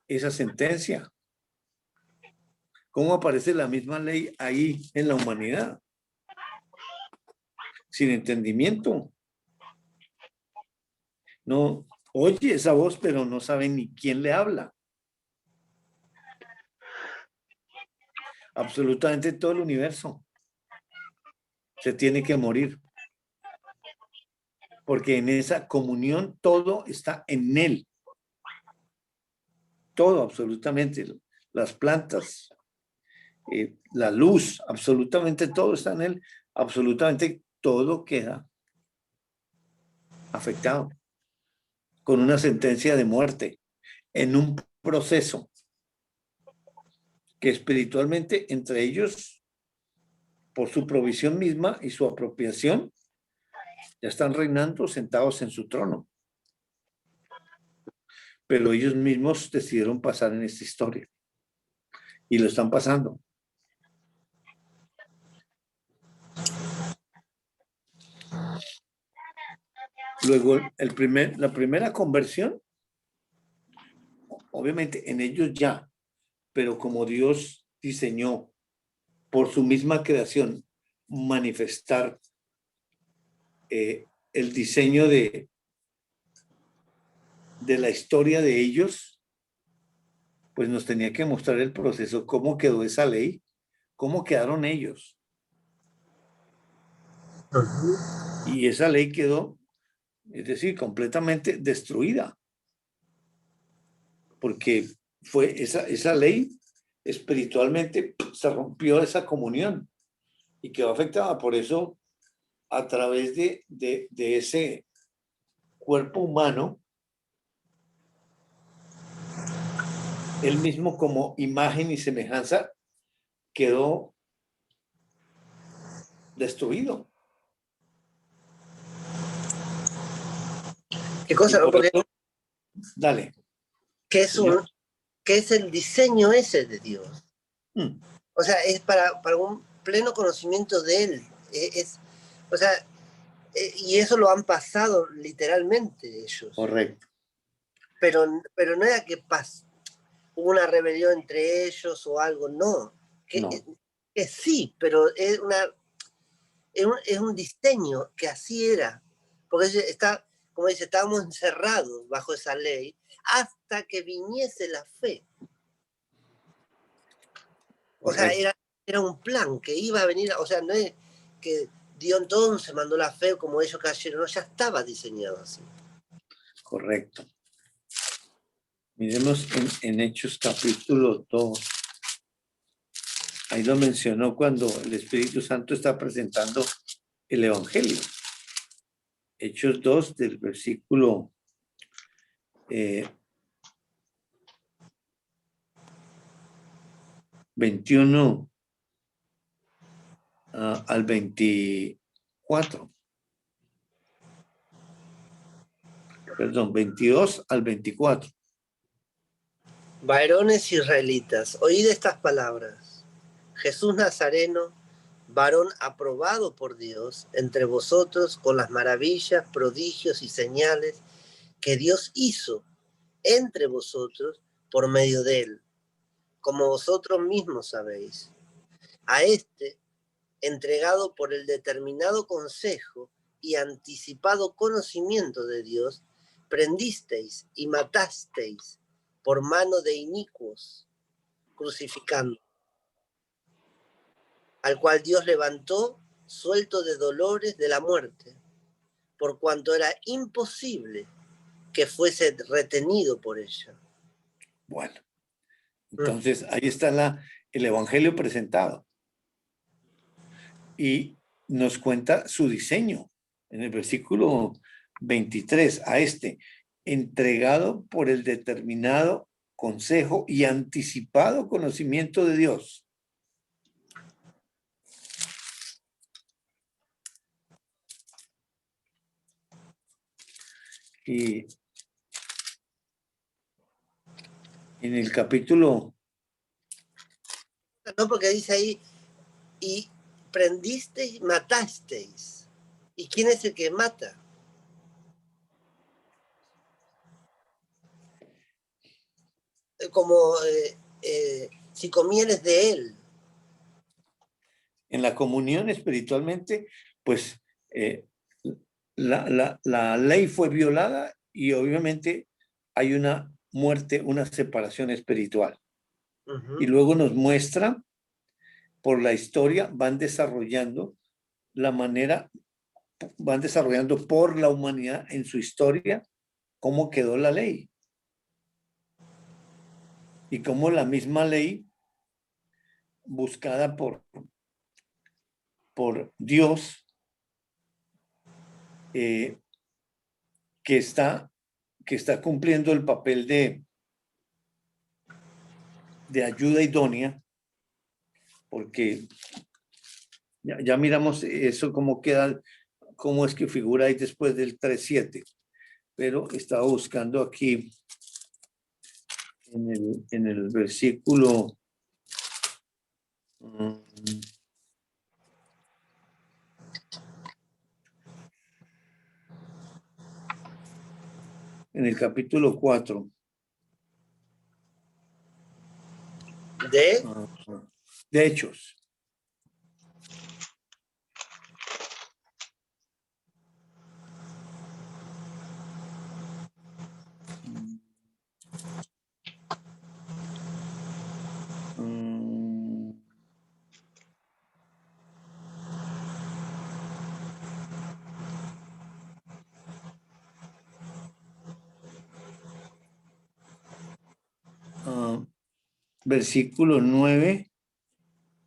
esa sentencia? ¿Cómo aparece la misma ley ahí en la humanidad? Sin entendimiento. No oye esa voz, pero no sabe ni quién le habla. Absolutamente todo el universo se tiene que morir. Porque en esa comunión todo está en él. Todo, absolutamente. Las plantas, la luz, absolutamente todo está en él. Absolutamente todo queda afectado con una sentencia de muerte en un proceso que espiritualmente entre ellos, por su provisión misma y su apropiación, ya están reinando sentados en su trono. Pero ellos mismos decidieron pasar en esta historia y lo están pasando. Luego, la primera conversión, obviamente en ellos ya, pero como Dios diseñó por su misma creación manifestar el diseño de la historia de ellos, pues nos tenía que mostrar el proceso, cómo quedó esa ley, cómo quedaron ellos. Y esa ley quedó, es decir, completamente destruida. Porque fue esa ley espiritualmente se rompió esa comunión y quedó afectada. Por eso, a través de ese cuerpo humano, él mismo como imagen y semejanza quedó destruido. ¿Qué cosa? Porque, eso, dale. ¿qué es el diseño ese de Dios? O sea, es para un pleno conocimiento de Él. O sea, y eso lo han pasado literalmente ellos. Correcto. Pero no era que hubo una rebelión entre ellos o algo, no. Que sí, pero es un diseño que así era. Porque está, como dice, estábamos encerrados bajo esa ley hasta que viniese la fe. O sea, era un plan que iba a venir, o sea, no es que Dios entonces mandó la fe como ellos cayeron, no, ya estaba diseñado así. Correcto. Miremos en Hechos capítulo 2. Ahí lo mencionó cuando el Espíritu Santo está presentando el Evangelio. Hechos 2 del versículo 21 al 24. Perdón, 22 al 24. Varones israelitas, oíd estas palabras. Jesús Nazareno, varón aprobado por Dios entre vosotros con las maravillas, prodigios y señales que Dios hizo entre vosotros por medio de él, como vosotros mismos sabéis. A este, entregado por el determinado consejo y anticipado conocimiento de Dios, prendisteis y matasteis por mano de inicuos, crucificando, al cual Dios levantó, suelto de dolores de la muerte, por cuanto era imposible que fuese retenido por ella. Bueno, entonces ahí está el evangelio presentado. Y nos cuenta su diseño en el versículo 23, a este, entregado por el determinado consejo y anticipado conocimiento de Dios. Y en el capítulo... No, porque dice ahí, y prendisteis, matasteis. ¿Y quién es el que mata? Como si comieres de él. En la comunión espiritualmente, pues la ley fue violada y obviamente hay una muerte, una separación espiritual. Y luego nos muestra, por la historia, van desarrollando la manera, van desarrollando por la humanidad en su historia cómo quedó la ley. Y cómo la misma ley, buscada por Dios, que está cumpliendo el papel de ayuda idónea, porque ya miramos eso, cómo queda, cómo es que figura ahí después del 3:7, pero estaba buscando aquí en el versículo en el capítulo 4 de Hechos. Versículo 9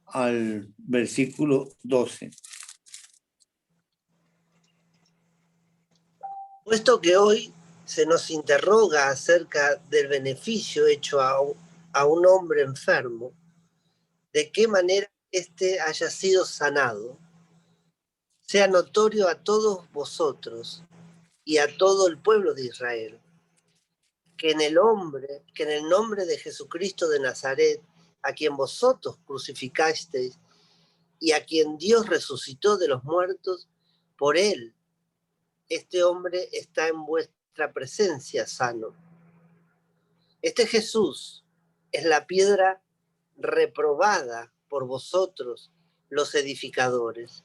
al versículo 12. Puesto que hoy se nos interroga acerca del beneficio hecho a un hombre enfermo, de qué manera éste haya sido sanado, sea notorio a todos vosotros y a todo el pueblo de Israel, que en el nombre de Jesucristo de Nazaret, a quien vosotros crucificasteis y a quien Dios resucitó de los muertos, por él, este hombre está en vuestra presencia sano. Este Jesús es la piedra reprobada por vosotros, los edificadores,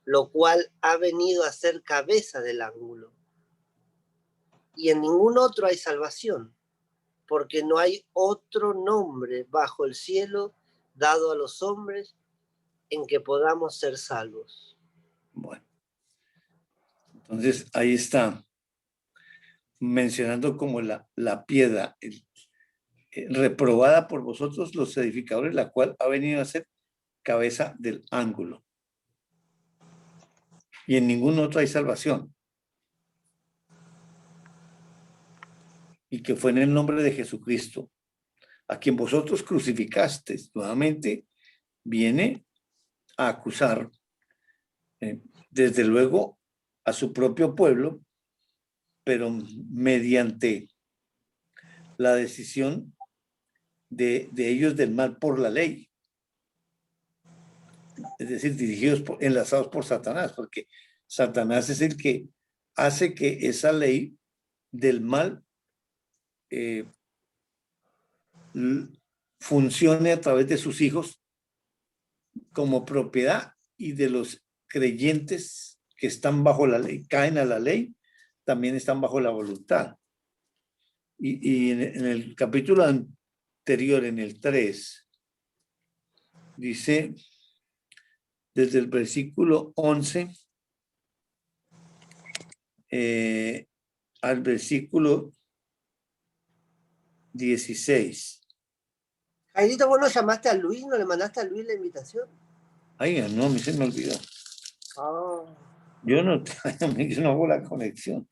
lo cual ha venido a ser cabeza del ángulo. Y en ningún otro hay salvación, porque no hay otro nombre bajo el cielo dado a los hombres en que podamos ser salvos. Bueno, entonces ahí está mencionando como la piedra reprobada por vosotros los edificadores, la cual ha venido a ser cabeza del ángulo. Y en ningún otro hay salvación. Y que fue en el nombre de Jesucristo, a quien vosotros crucificasteis. Nuevamente viene a acusar, desde luego, a su propio pueblo, pero mediante la decisión de ellos del mal por la ley. es decir, enlazados por Satanás, porque Satanás es el que hace que esa ley del mal funcione a través de sus hijos como propiedad, y de los creyentes que están bajo la ley, caen a la ley, también están bajo la voluntad. Y en el capítulo anterior, en el 3, dice, desde el versículo 11 al versículo 16. Jairito, ¿vos no llamaste a Luis? ¿No le mandaste a Luis la invitación? Ay, no, a mí se me olvidó. Ah, Yo no hago la conexión.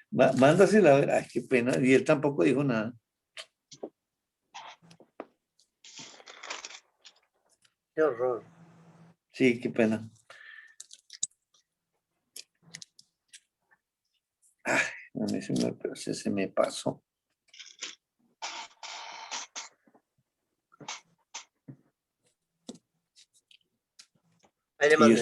Mándasela a ver. Ay, qué pena. Y él tampoco dijo nada. qué horror. Sí, qué pena. Ay, a mí se me pasó. Ahí le Y yo mandé.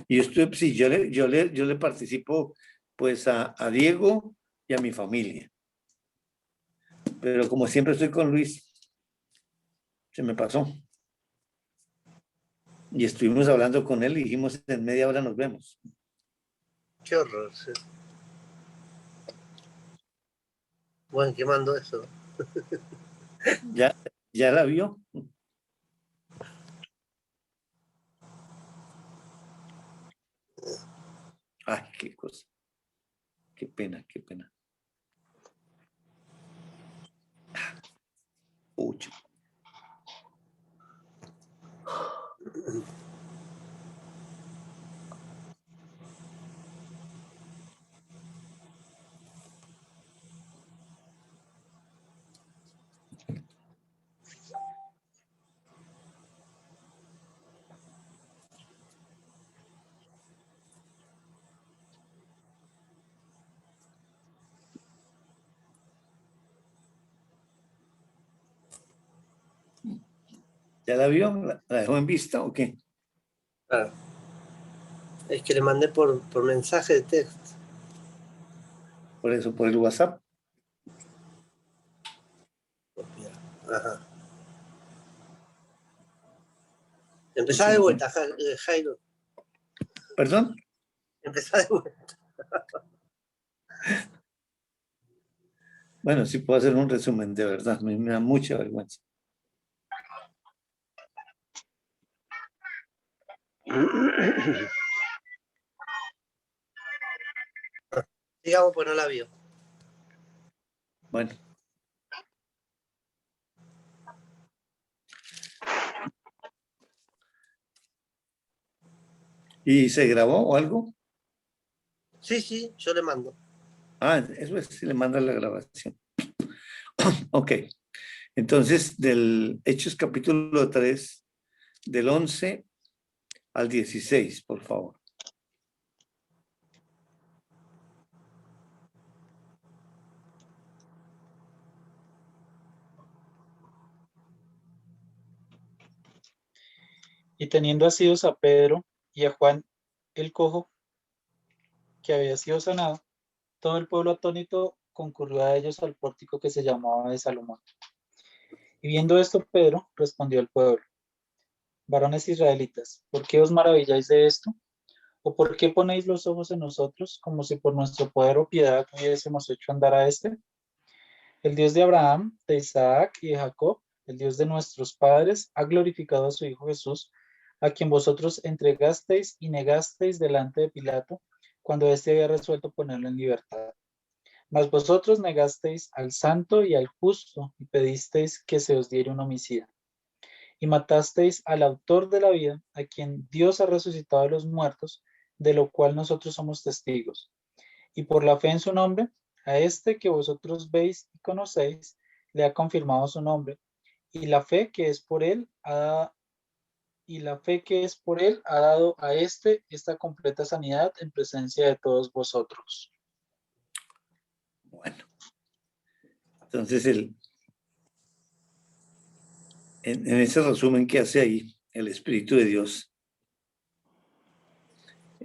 estuve, sí, yo le participo pues a Diego y a mi familia. Pero como siempre estoy con Luis, se me pasó. Y estuvimos hablando con él y dijimos, en media hora nos vemos. Qué horror, sí. Bueno, ¿qué mandó eso? ¿Ya la vio? Ay, qué cosa. Qué pena, qué pena. Pucha. ¿Ya la vio? ¿La dejó en vista o qué? Claro. Es que le mandé por mensaje de texto. Por eso, por el WhatsApp. Ajá. Empezá de vuelta, Jairo. ¿Perdón? Empezá de vuelta. Bueno, sí puedo hacer un resumen, de verdad. Me da mucha vergüenza. Digamos, pues no la vio. Bueno. ¿Y se grabó o algo? Sí, yo le mando. Ah, eso es, si le manda la grabación. Ok. Entonces, del Hechos capítulo 3, del 11 al 16, por favor. Y teniendo asidos a Pedro y a Juan el cojo, que había sido sanado, todo el pueblo atónito concurrió a ellos al pórtico que se llamaba de Salomón. Y viendo esto, Pedro respondió al pueblo: varones israelitas, ¿por qué os maravilláis de esto? ¿O por qué ponéis los ojos en nosotros, como si por nuestro poder o piedad hubiésemos hecho andar a este? El Dios de Abraham, de Isaac y de Jacob, el Dios de nuestros padres, ha glorificado a su Hijo Jesús, a quien vosotros entregasteis y negasteis delante de Pilato, cuando éste había resuelto ponerlo en libertad. Mas vosotros negasteis al santo y al justo, y pedisteis que se os diera un homicida. Y matasteis al autor de la vida, a quien Dios ha resucitado de los muertos, de lo cual nosotros somos testigos. Y por la fe en su nombre, a este que vosotros veis y conocéis, le ha confirmado su nombre, y la fe que es por él ha dado a este esta completa sanidad en presencia de todos vosotros. Bueno, entonces en ese resumen que hace ahí el Espíritu de Dios,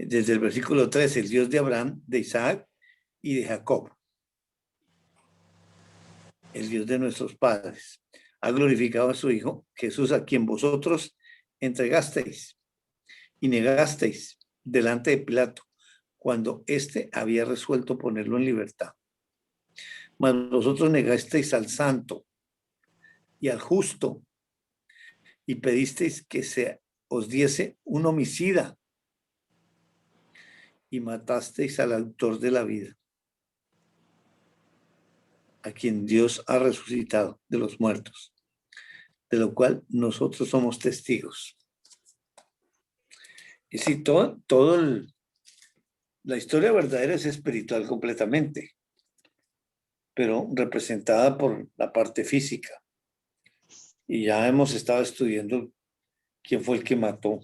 desde el versículo 3, el Dios de Abraham, de Isaac y de Jacob, el Dios de nuestros padres, ha glorificado a su Hijo Jesús, a quien vosotros entregasteis y negasteis delante de Pilato, cuando éste había resuelto ponerlo en libertad. Mas vosotros negasteis al santo y al justo, y pedisteis que se os diese un homicida, y matasteis al autor de la vida, a quien Dios ha resucitado de los muertos, de lo cual nosotros somos testigos. Y sí, la historia verdadera es espiritual completamente, pero representada por la parte física. Y ya hemos estado estudiando quién fue el que mató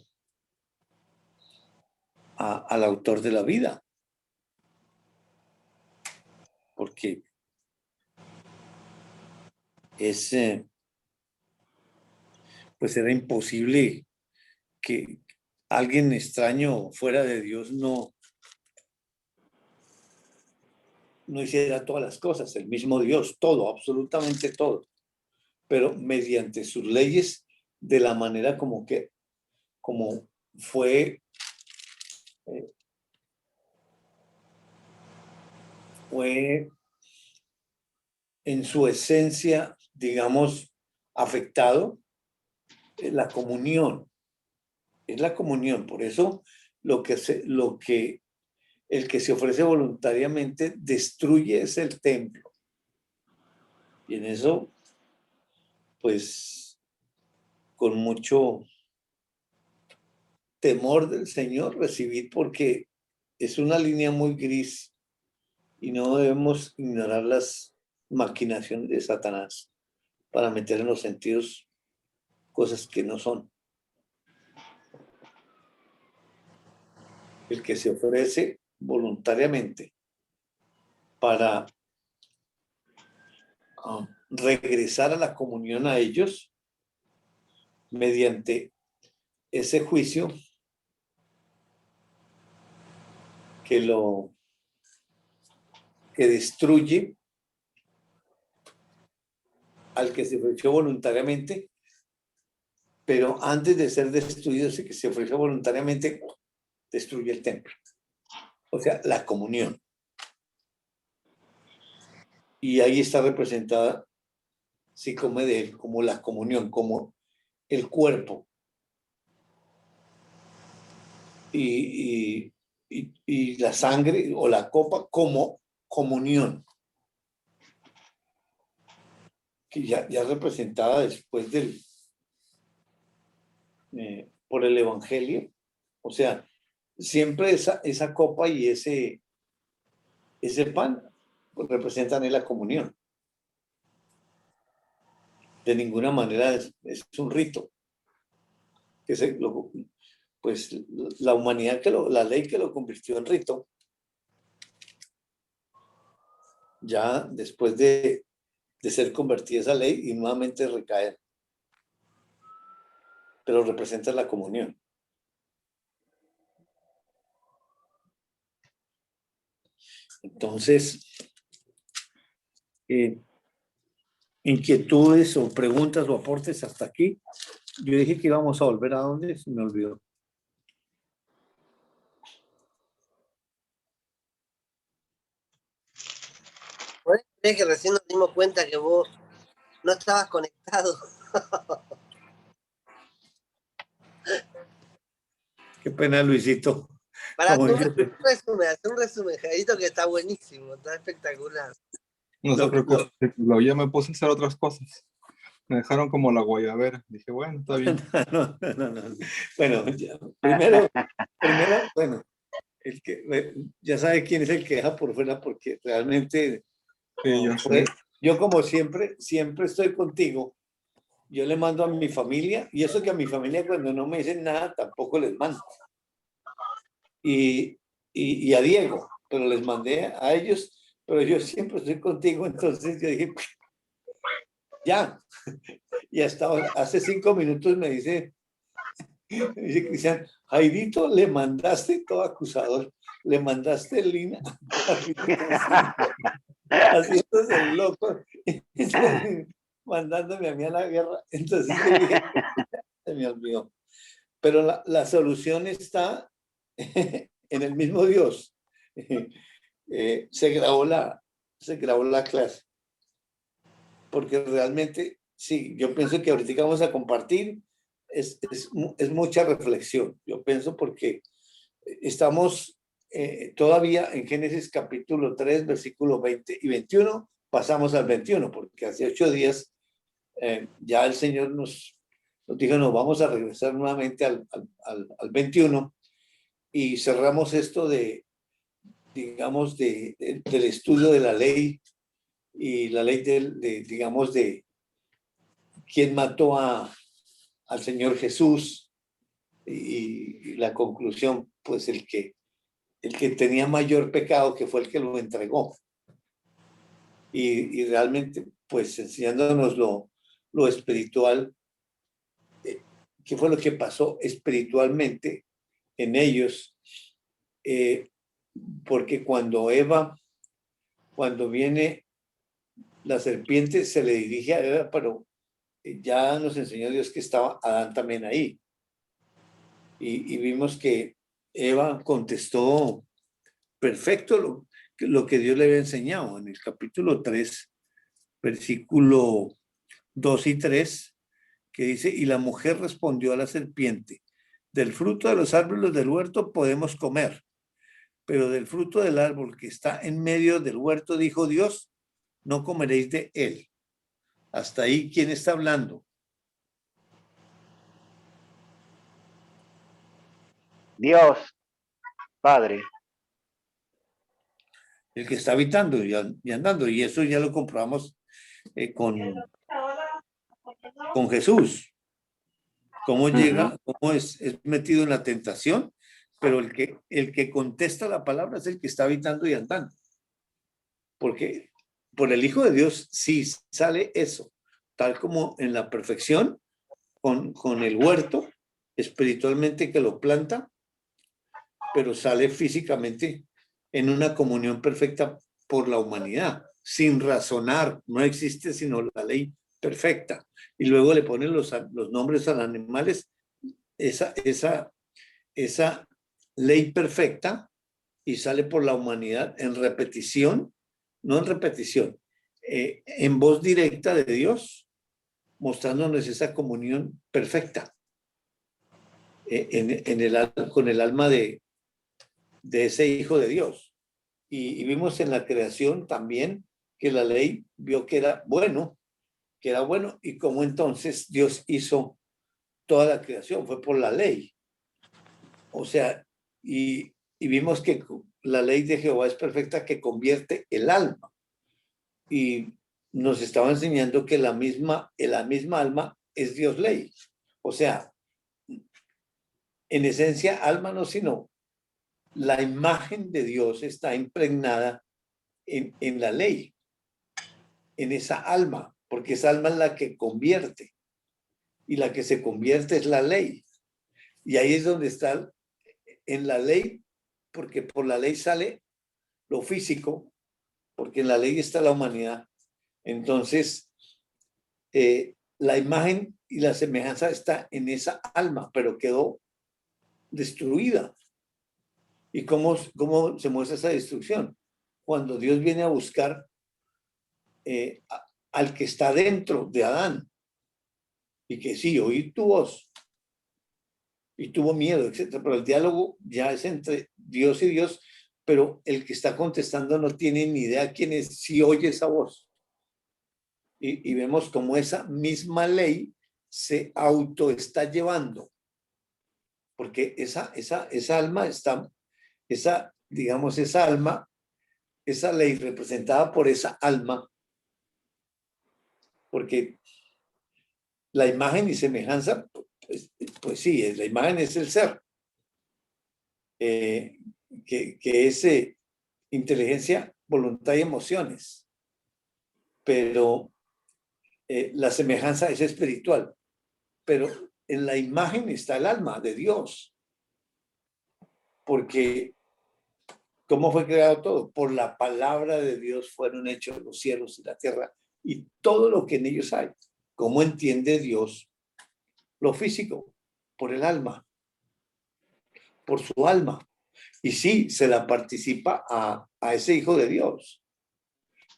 al autor de la vida. Porque pues era imposible que alguien extraño fuera de Dios no hiciera todas las cosas, el mismo Dios, todo, absolutamente todo, pero mediante sus leyes, de la manera como fue en su esencia, digamos, afectado, la comunión. Es la comunión. Por eso el que se ofrece voluntariamente destruye es el templo. Y en eso, pues, con mucho temor del Señor recibid, porque es una línea muy gris y no debemos ignorar las maquinaciones de Satanás para meter en los sentidos cosas que no son. El que se ofrece voluntariamente para regresar a la comunión a ellos mediante ese juicio que destruye al que se ofreció voluntariamente, pero antes de ser destruido, ese que se ofreció voluntariamente destruye el templo, o sea, la comunión. Y ahí está representada, si come de él, como la comunión, como el cuerpo. Y la sangre o la copa como comunión, que ya representada después por el Evangelio. O sea, siempre esa copa y ese pan pues, representan la comunión. De ninguna manera es un rito. Pues la humanidad, la ley que lo convirtió en rito, ya después de ser convertida esa ley y nuevamente recaer. Pero representa la comunión. Entonces, inquietudes o preguntas o aportes hasta aquí. Yo dije que íbamos a volver a dónde, se me olvidó. Es que recién nos dimos cuenta que vos no estabas conectado. Qué pena, Luisito. Para hacer un resumen, Jairito, que está buenísimo, está espectacular. No se preocupe, yo me puse a hacer otras cosas. Me dejaron como la guayabera. Dije, bueno, está bien. No. Bueno, primero, bueno, ya sabe quién es el que deja por fuera, porque realmente Sí, yo sé. yo como siempre estoy contigo. Yo le mando a mi familia, y eso que a mi familia cuando no me dicen nada, tampoco les mando. Y a Diego, pero les mandé a ellos, pero yo siempre estoy contigo, entonces yo dije, ya. Y hasta hace 5 minutos me dice Dice Cristian, Jairito, le mandaste todo acusador, le mandaste lina, haciéndose el loco, mandándome a mí a la guerra. Entonces yo dije, se me olvidó. Pero la solución está en el mismo Dios. Se grabó la clase. Porque realmente, sí, yo pienso que ahorita vamos a compartir, es mucha reflexión. Yo pienso porque estamos todavía en Génesis capítulo 3, versículos 20 y 21, pasamos al 21, porque hace 8 días ya el Señor nos dijo, no, vamos a regresar nuevamente al 21 y cerramos esto digamos, del estudio de la ley y la ley digamos, de quién mató al Señor Jesús y la conclusión, pues el que tenía mayor pecado, que fue el que lo entregó. Y realmente, pues enseñándonos lo espiritual, qué fue lo que pasó espiritualmente en ellos, porque cuando viene la serpiente, se le dirige a Eva, pero ya nos enseñó Dios que estaba Adán también ahí. Y vimos que Eva contestó perfecto lo que Dios le había enseñado. En el capítulo 3, versículo 2 y 3, que dice, y la mujer respondió a la serpiente, del fruto de los árboles del huerto podemos comer, pero del fruto del árbol que está en medio del huerto, dijo Dios, no comeréis de él. Hasta ahí, ¿quién está hablando? Dios, Padre. El que está habitando y andando, y eso ya lo comprobamos con Jesús. Cómo llega, cómo es metido en la tentación, pero el que contesta la palabra es el que está habitando y andando. Porque por el Hijo de Dios sí sale eso, tal como en la perfección, con el huerto, espiritualmente que lo planta, pero sale físicamente en una comunión perfecta por la humanidad, sin razonar, no existe sino la ley perfecta. Y luego le ponen los nombres a los animales, esa ley perfecta, y sale por la humanidad en repetición, no en repetición, en voz directa de Dios, mostrándonos esa comunión perfecta con el alma de ese Hijo de Dios. Y vimos en la creación también que la ley vio que era bueno, y cómo entonces Dios hizo toda la creación, fue por la ley. O sea, y vimos que la ley de Jehová es perfecta, que convierte el alma. Y nos estaba enseñando que la misma alma es Dios ley. O sea, en esencia, alma no, sino la imagen de Dios está impregnada en la ley, en esa alma, porque esa alma es la que convierte, y la que se convierte es la ley. Y ahí es donde está en la ley, porque por la ley sale lo físico, porque en la ley está la humanidad. Entonces, la imagen y la semejanza está en esa alma, pero quedó destruida. ¿Y cómo se muestra esa destrucción? Cuando Dios viene a buscar al que está dentro de Adán, y que sí, oí tu voz, y tuvo miedo, etcétera. Pero el diálogo ya es entre Dios y Dios, pero el que está contestando no tiene ni idea quién es, si oye esa voz. Y vemos cómo esa misma ley se auto está llevando, porque esa alma está, digamos, esa alma, esa ley representada por esa alma, porque la imagen y semejanza, pues sí, la imagen es el ser, que es inteligencia, voluntad y emociones, pero la semejanza es espiritual, pero en la imagen está el alma de Dios. Porque, ¿cómo fue creado todo? Por la palabra de Dios fueron hechos los cielos y la tierra y todo lo que en ellos hay. ¿Cómo entiende Dios lo físico? Por el alma, por su alma. Y sí, se la participa a ese Hijo de Dios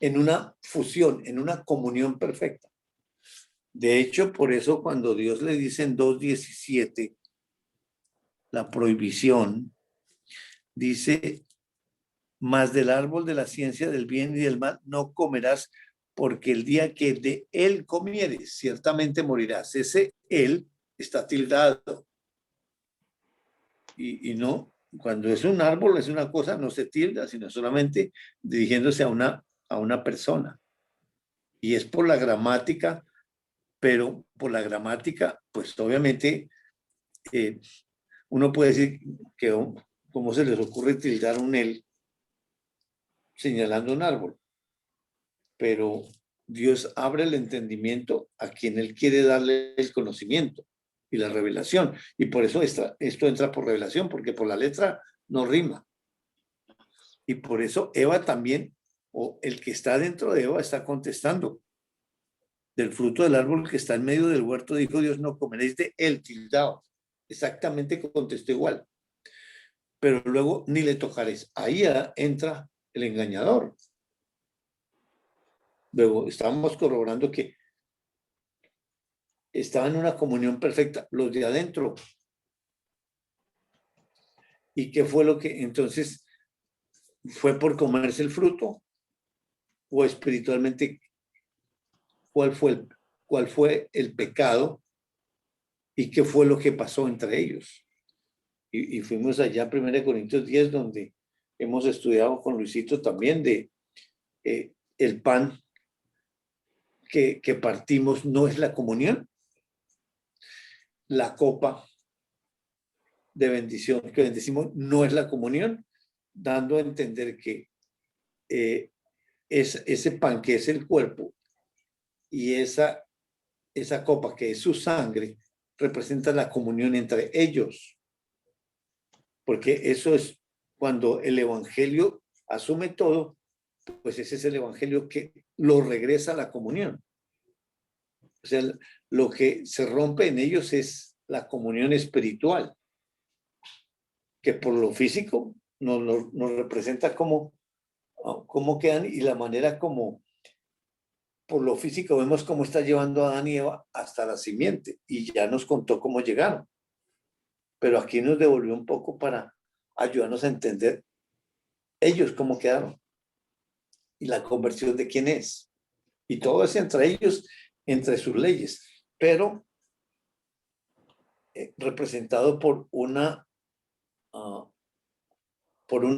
en una fusión, en una comunión perfecta. De hecho, por eso cuando Dios le dice en 2:17 la prohibición, dice: mas del árbol de la ciencia del bien y del mal no comerás, porque el día que de él comieres, ciertamente morirás. Ese él está tildado. Y no, cuando es un árbol, es una cosa, no se tilda, sino solamente dirigiéndose a una persona. Y es por la gramática, pero por la gramática, pues obviamente uno puede decir que cómo se les ocurre tildar un él señalando un árbol. Pero Dios abre el entendimiento a quien Él quiere darle el conocimiento y la revelación. Y por eso esto entra por revelación, porque por la letra no rima. Y por eso Eva también, o el que está dentro de Eva, está contestando. Del fruto del árbol que está en medio del huerto, dijo Dios, no comeréis de él, tildado. Exactamente contestó igual. Pero luego ni le tocaréis. Ahí entra el engañador. Luego estábamos corroborando que estaban en una comunión perfecta, los de adentro. ¿Y qué fue lo que entonces fue por comerse el fruto? ¿O espiritualmente cuál fue el pecado? ¿Y qué fue lo que pasó entre ellos? Y fuimos allá a 1 Corintios 10, donde hemos estudiado con Luisito también de el pan que partimos no es la comunión. La copa de bendición que bendecimos no es la comunión, dando a entender que es ese pan que es el cuerpo y esa copa que es su sangre representa la comunión entre ellos, porque eso es cuando el evangelio asume todo, pues ese es el evangelio que lo regresa a la comunión. O sea, lo que se rompe en ellos es la comunión espiritual, que por lo físico nos representa cómo quedan y la manera como por lo físico vemos cómo está llevando a Adán y Eva hasta la simiente y ya nos contó cómo llegaron. Pero aquí nos devolvió un poco para ayudarnos a entender ellos cómo quedaron y la conversión de quién es. Y todo es entre ellos, entre sus leyes, pero representado por una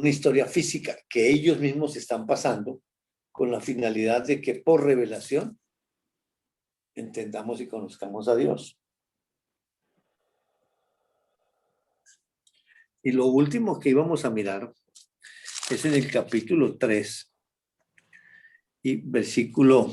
historia física que ellos mismos están pasando con la finalidad de que por revelación entendamos y conozcamos a Dios. Y lo último que íbamos a mirar es en el capítulo 3 y versículo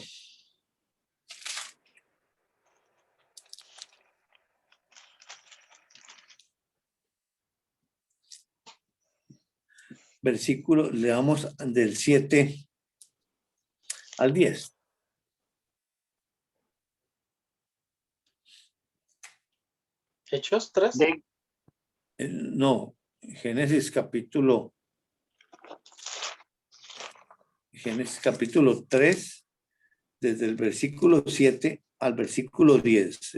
7, leamos del 7 al 10. Hechos 3. No, Génesis capítulo 3, desde el versículo 7 al versículo 10.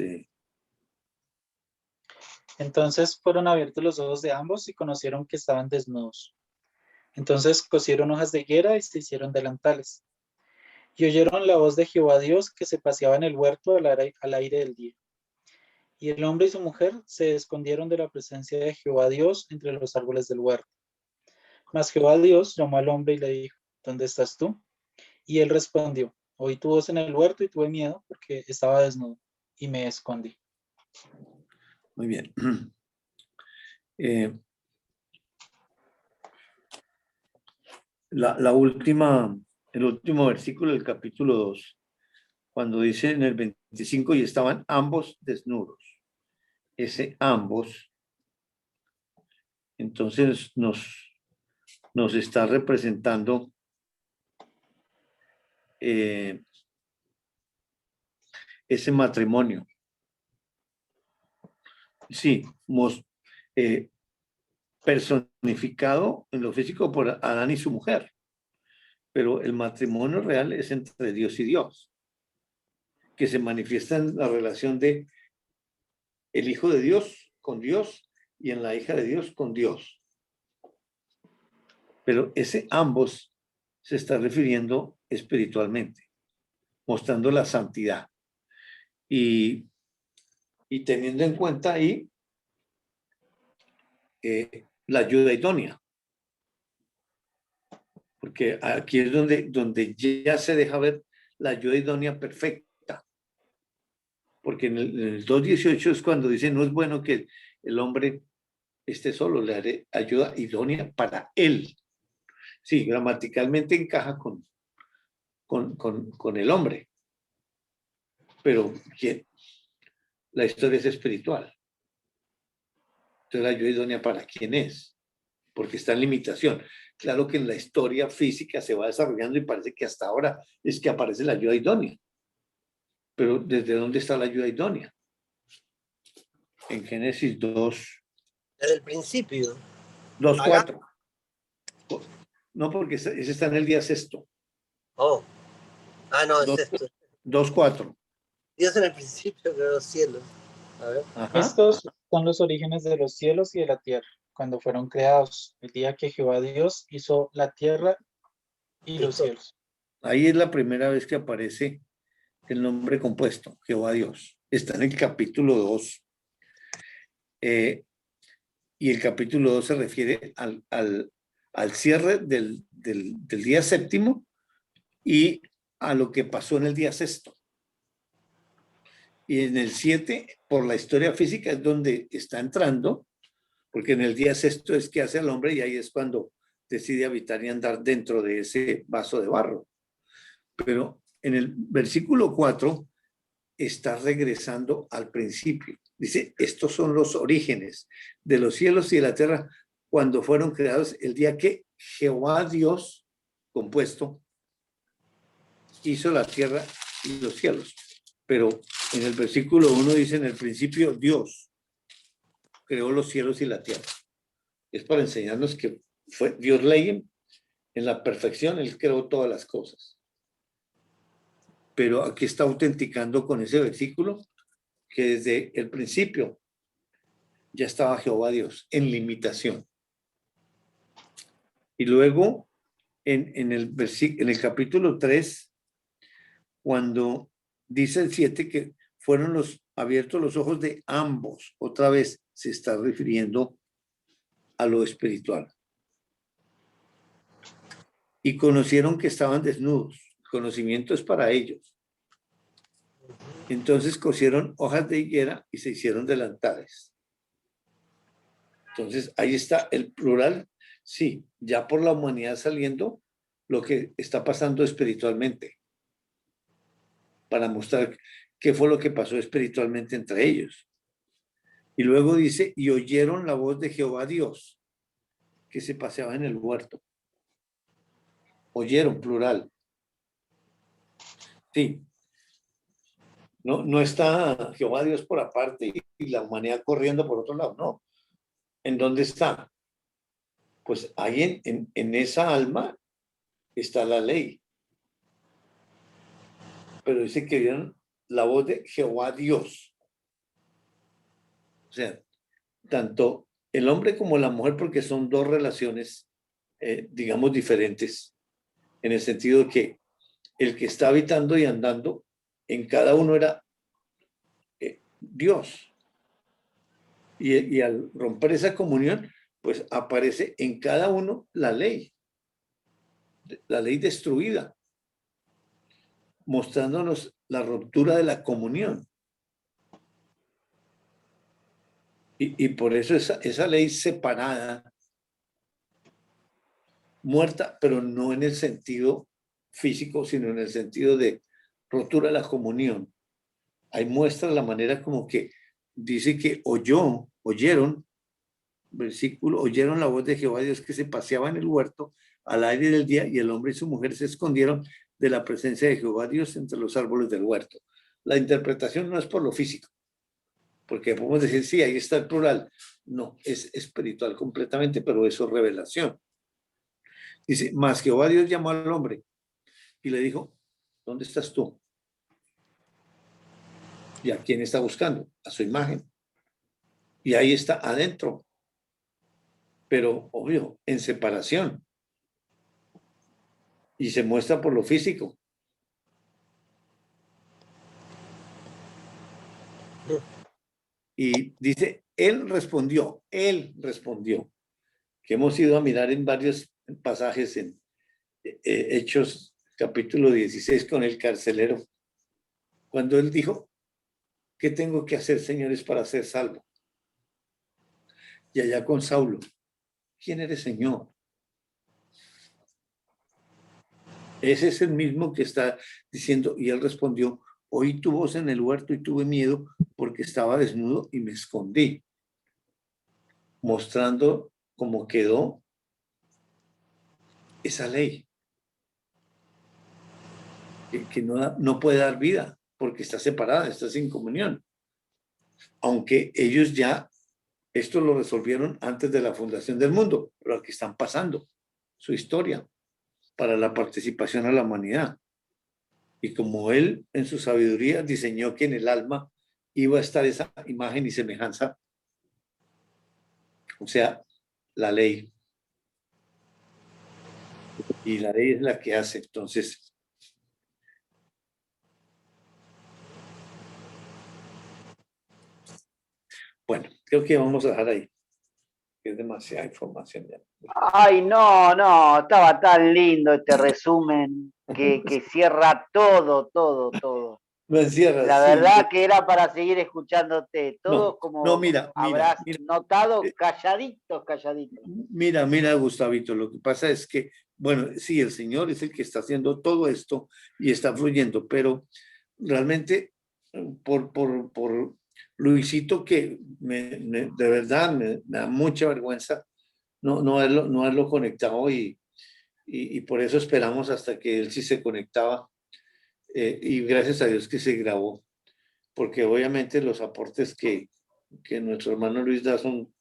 Entonces fueron abiertos los ojos de ambos y conocieron que estaban desnudos. Entonces cosieron hojas de higuera y se hicieron delantales. Y oyeron la voz de Jehová Dios que se paseaba en el huerto al aire del día. Y el hombre y su mujer se escondieron de la presencia de Jehová Dios entre los árboles del huerto. Mas Jehová Dios llamó al hombre y le dijo, ¿dónde estás tú? Y él respondió, oí tu voz en el huerto y tuve miedo porque estaba desnudo y me escondí. Muy bien. El último versículo del capítulo 2, cuando dice en el 25, y estaban ambos desnudos. ese ambos, entonces nos está representando ese matrimonio. Sí, personificado en lo físico por Adán y su mujer, pero el matrimonio real es entre Dios y Dios, que se manifiesta en la relación de el Hijo de Dios con Dios y en la hija de Dios con Dios. Pero ese ambos se está refiriendo espiritualmente, mostrando la santidad y teniendo en cuenta ahí la ayuda idónea. Porque aquí es donde ya se deja ver la ayuda idónea perfecta. Porque en el 2.18 es cuando dice, no es bueno que el hombre esté solo, le haré ayuda idónea para él. Sí, gramaticalmente encaja con el hombre. Pero ¿quién? La historia es espiritual. Entonces la ayuda idónea para quién es, porque está en limitación. Claro que en la historia física se va desarrollando y parece que hasta ahora es que aparece la ayuda idónea. Pero ¿desde dónde está la ayuda idónea? En Génesis 2. Desde el principio. 2:4. No, porque ese está en el día sexto. Oh. Ah, no, es esto. 2:4. Dios en el principio creó los cielos. A ver. Ajá. Estos son los orígenes de los cielos y de la tierra, cuando fueron creados, el día que Jehová Dios hizo la tierra y los cielos. Ahí es la primera vez que aparece el nombre compuesto, Jehová Dios. Está en el capítulo 2. Y el capítulo 2 se refiere al cierre del día séptimo y a lo que pasó en el día sexto. Y en el 7, por la historia física, es donde está entrando, porque en el día sexto es que hace al hombre y ahí es cuando decide habitar y andar dentro de ese vaso de barro. Pero en el versículo 4 está regresando al principio. Dice, estos son los orígenes de los cielos y de la tierra cuando fueron creados el día que Jehová Dios, compuesto, hizo la tierra y los cielos. Pero en el versículo 1 dice, en el principio Dios creó los cielos y la tierra. Es para enseñarnos que fue Dios ley en la perfección, Él creó todas las cosas. Pero aquí está autenticando con ese versículo que desde el principio ya estaba Jehová Dios en limitación. Y luego en el capítulo 3, cuando dice el 7 que fueron abiertos los ojos de ambos, otra vez se está refiriendo a lo espiritual. Y conocieron que estaban desnudos. El conocimiento es para ellos. Entonces cosieron hojas de higuera y se hicieron delantales. Entonces ahí está el plural. Sí, ya por la humanidad saliendo lo que está pasando espiritualmente. Para mostrar qué fue lo que pasó espiritualmente entre ellos. Y luego dice, y oyeron la voz de Jehová Dios, que se paseaba en el huerto. Oyeron, plural. Sí. No está Jehová Dios por aparte y la humanidad corriendo por otro lado, no. ¿En dónde está? Pues ahí en esa alma está la ley. Pero dice que vieron la voz de Jehová Dios. O sea, tanto el hombre como la mujer, porque son dos relaciones, digamos, diferentes, en el sentido de que el que está habitando y andando en cada uno era Dios. Y al romper esa comunión, pues aparece en cada uno la ley destruida, mostrándonos la ruptura de la comunión. Y por eso esa ley separada, muerta, pero no en el sentido físico, sino en el sentido de rotura de la comunión. Ahí muestra la manera como que dice que oyeron, versículo, oyeron la voz de Jehová Dios que se paseaba en el huerto al aire del día, y el hombre y su mujer se escondieron de la presencia de Jehová Dios entre los árboles del huerto. La interpretación no es por lo físico, porque podemos decir, sí, ahí está el plural. No, es espiritual completamente, pero eso es revelación. Dice, mas Jehová Dios llamó al hombre y le dijo, ¿dónde estás tú? ¿Y a quién está buscando? A su imagen. Y ahí está adentro, pero obvio, en separación. Y se muestra por lo físico. Y dice, él respondió, que hemos ido a mirar en varios pasajes en Hechos capítulo 16 con el carcelero, cuando él dijo, ¿qué tengo que hacer, señores, para ser salvo? Y allá con Saulo, ¿quién eres, Señor? Ese es el mismo que está diciendo, y él respondió, oí tu voz en el huerto y tuve miedo porque estaba desnudo y me escondí, mostrando cómo quedó esa ley, que no puede dar vida porque está separada, está sin comunión. Aunque ellos ya esto lo resolvieron antes de la fundación del mundo, pero aquí están pasando su historia para la participación a la humanidad. Y como él en su sabiduría diseñó que en el alma iba a estar esa imagen y semejanza, o sea, la ley. Y la ley es la que hace. Entonces, bueno, creo que vamos a dejar ahí. Es demasiada información ya. Ay, no, estaba tan lindo este resumen que cierra todo. No encierra, La sí. verdad que era para seguir escuchándote. Todo como mira, habrás notado, calladitos. Mira, Gustavito, lo que pasa es que, bueno, sí, el Señor es el que está haciendo todo esto y está fluyendo, pero realmente por Luisito, que de verdad me da mucha vergüenza no haberlo conectado y por eso esperamos hasta que él sí se conectaba y gracias a Dios que se grabó, porque obviamente los aportes que nuestro hermano Luis da son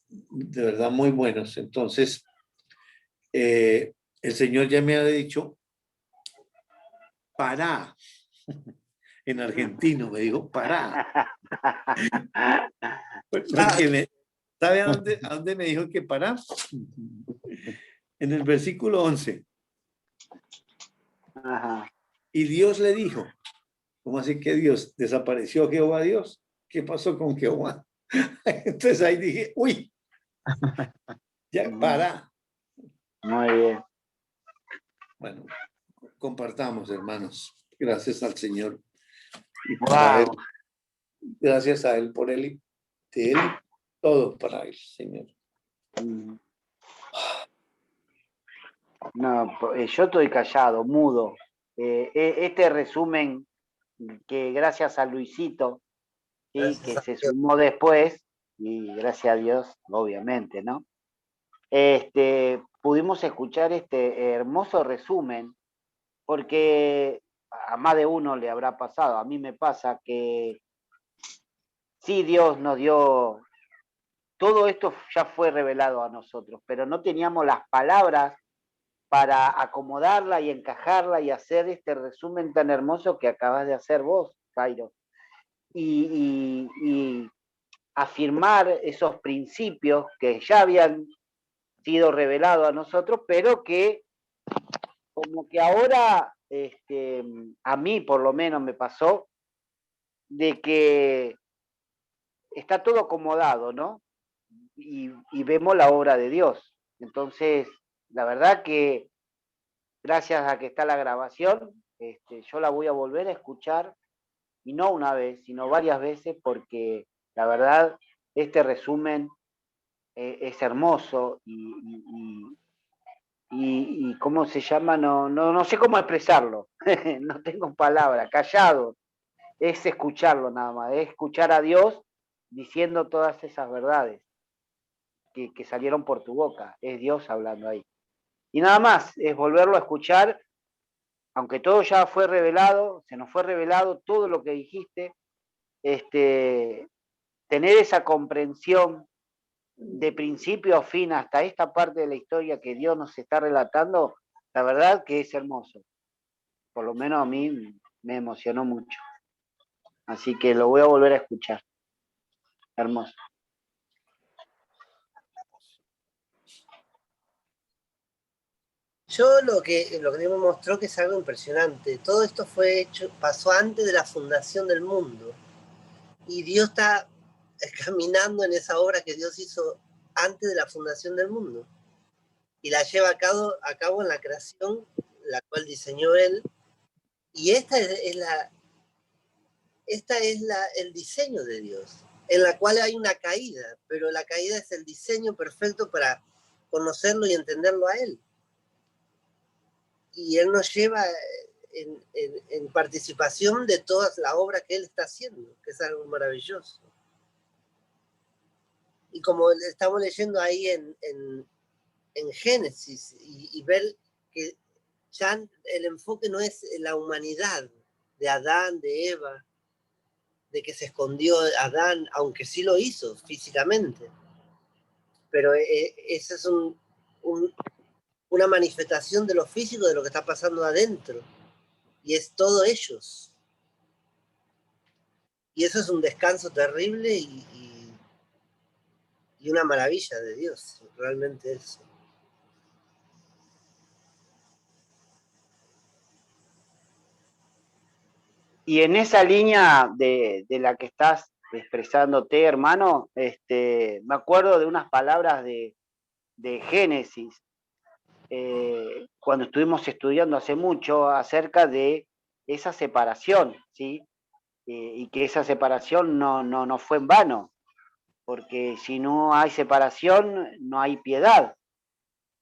de verdad muy buenos. Entonces, el Señor ya me ha dicho, pará. En argentino me dijo, pará. Porque ¿sabe a dónde me dijo que pará? En el versículo 11. Ajá. Y Dios le dijo, ¿cómo así que Dios? ¿Desapareció Jehová Dios? ¿Qué pasó con Jehová? Entonces ahí dije, uy, ya, pará. Muy bien. Bueno, compartamos, hermanos. Gracias al Señor. Y Wow. él, gracias a Él por Él y de Él, todo para Él, Señor. No, yo estoy callado, mudo. Este resumen que gracias a Luisito, ¿sí? Que se sumó después, y gracias a Dios, obviamente, ¿no? Pudimos escuchar este hermoso resumen, porque a más de uno le habrá pasado, a mí me pasa que sí, Dios nos dio, todo esto ya fue revelado a nosotros, pero no teníamos las palabras para acomodarla y encajarla y hacer este resumen tan hermoso que acabas de hacer vos, Jairo. Y afirmar esos principios que ya habían sido revelados a nosotros, pero que como que ahora, a mí por lo menos me pasó, de que está todo acomodado, ¿no? Y vemos la obra de Dios. Entonces, la verdad que gracias a que está la grabación, yo la voy a volver a escuchar, y no una vez, sino varias veces, porque la verdad, este resumen es hermoso y ¿cómo se llama? No sé cómo expresarlo, no tengo palabras, callado, es escucharlo nada más, es escuchar a Dios diciendo todas esas verdades que salieron por tu boca. Es Dios hablando ahí. Y nada más, es volverlo a escuchar, aunque todo ya fue revelado, se nos fue revelado todo lo que dijiste, tener esa comprensión de principio a fin hasta esta parte de la historia que Dios nos está relatando, la verdad que es hermoso. Por lo menos a mí me emocionó mucho. Así que lo voy a volver a escuchar. Hermoso. Yo lo que Dios me mostró que es algo impresionante. Todo esto pasó antes de la fundación del mundo. Y Dios está caminando en esa obra que Dios hizo antes de la fundación del mundo. Y la lleva a cabo en la creación, la cual diseñó Él. Y esta es el diseño de Dios, en la cual hay una caída, pero la caída es el diseño perfecto para conocerlo y entenderlo a Él. Y Él nos lleva en participación de toda la obra que Él está haciendo, que es algo maravilloso. Y como estamos leyendo ahí en Génesis, y ver que ya el enfoque no es la humanidad de Adán, de Eva, de que se escondió Adán, aunque sí lo hizo físicamente, pero esa es una manifestación de lo físico, de lo que está pasando adentro, y es todo ellos. Y eso es un descanso terrible y una maravilla de Dios, realmente eso. Y en esa línea de la que estás expresándote, hermano, me acuerdo de unas palabras de Génesis, cuando estuvimos estudiando hace mucho acerca de esa separación, ¿sí? Y que esa separación no fue en vano, porque si no hay separación, no hay piedad,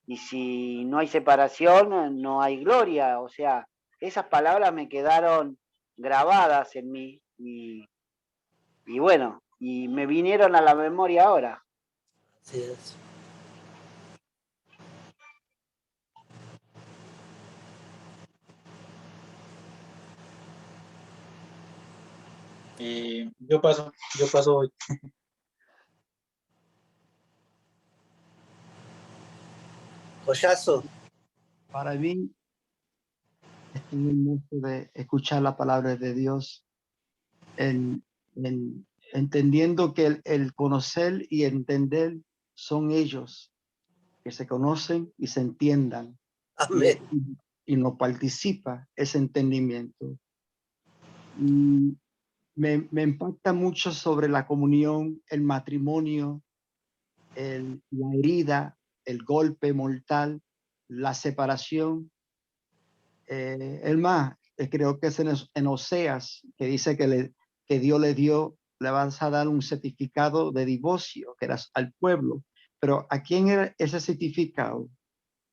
y si no hay separación, no hay gloria. O sea, esas palabras me quedaron grabadas en mí, y bueno, y me vinieron a la memoria ahora. Así es. Yo paso hoy. Collazo. Para mí es muy hermoso de escuchar la palabra de Dios, entendiendo que el conocer y entender son ellos, que se conocen y se entiendan, Amén. y no participa ese entendimiento. Y me impacta mucho sobre la comunión, el matrimonio, la herida, el golpe mortal, la separación. Creo que es en Oseas que dice que Dios le vas a dar un certificado de divorcio, que era al pueblo. Pero ¿a quién era ese certificado?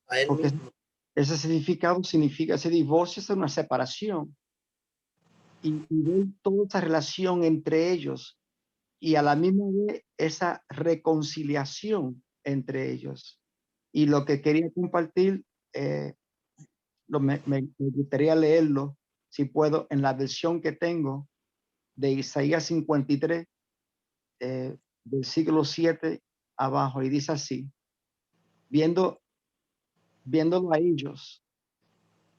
A Él Porque mismo. ese certificado significa, ese divorcio es una separación. Y ver toda esa relación entre ellos y a la misma vez esa reconciliación entre ellos. Y lo que quería compartir, me gustaría leerlo, si puedo, en la versión que tengo de Isaías 53, versículo 7 abajo, y dice así: viéndolo a ellos,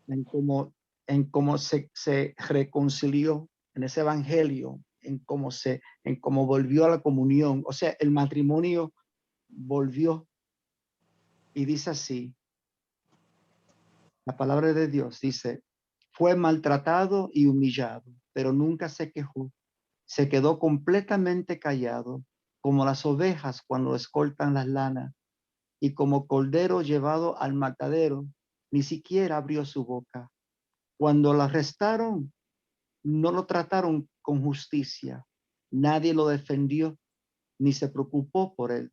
en cómo se reconcilió en ese evangelio, en cómo volvió a la comunión, o sea, el matrimonio volvió. Y dice así, la palabra de Dios dice: fue maltratado y humillado, pero nunca se quejó. Se quedó completamente callado, como las ovejas cuando escoltan las lanas, y como cordero llevado al matadero, ni siquiera abrió su boca. Cuando lo arrestaron, no lo trataron con justicia. Nadie lo defendió, ni se preocupó por él.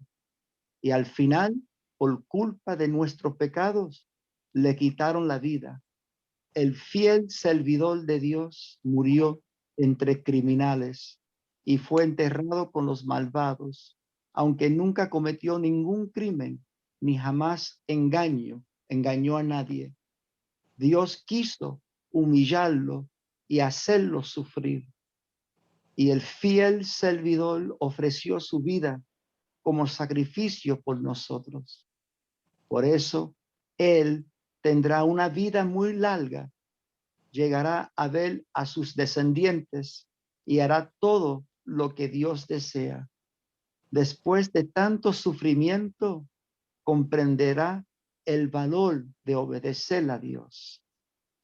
Y al final, por culpa de nuestros pecados, le quitaron la vida. El fiel servidor de Dios murió entre criminales, y fue enterrado con los malvados, aunque nunca cometió ningún crimen, ni jamás engañó a nadie. Dios quiso humillarlo y hacerlo sufrir. Y el fiel servidor ofreció su vida como sacrificio por nosotros. Por eso, él tendrá una vida muy larga, llegará a ver a sus descendientes y hará todo lo que Dios desea. Después de tanto sufrimiento, comprenderá el valor de obedecer a Dios.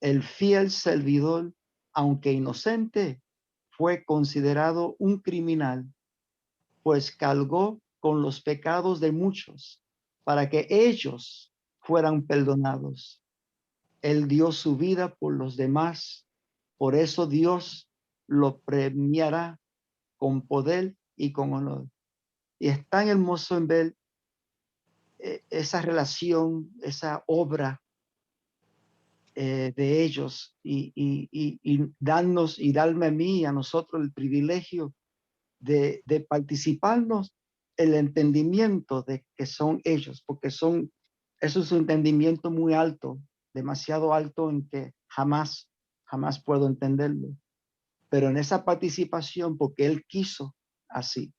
El fiel servidor, aunque inocente, fue considerado un criminal, pues cargó con los pecados de muchos para que ellos fueran perdonados. Él dio su vida por los demás, por eso Dios lo premiará con poder y con honor. Y es tan hermoso en ver esa relación, esa obra de ellos y darnos y darme a mí, a nosotros el privilegio de participarnos el entendimiento de que son ellos, porque eso es un entendimiento muy alto, demasiado alto en que jamás puedo entenderlo. Pero en esa participación, porque Él quiso así,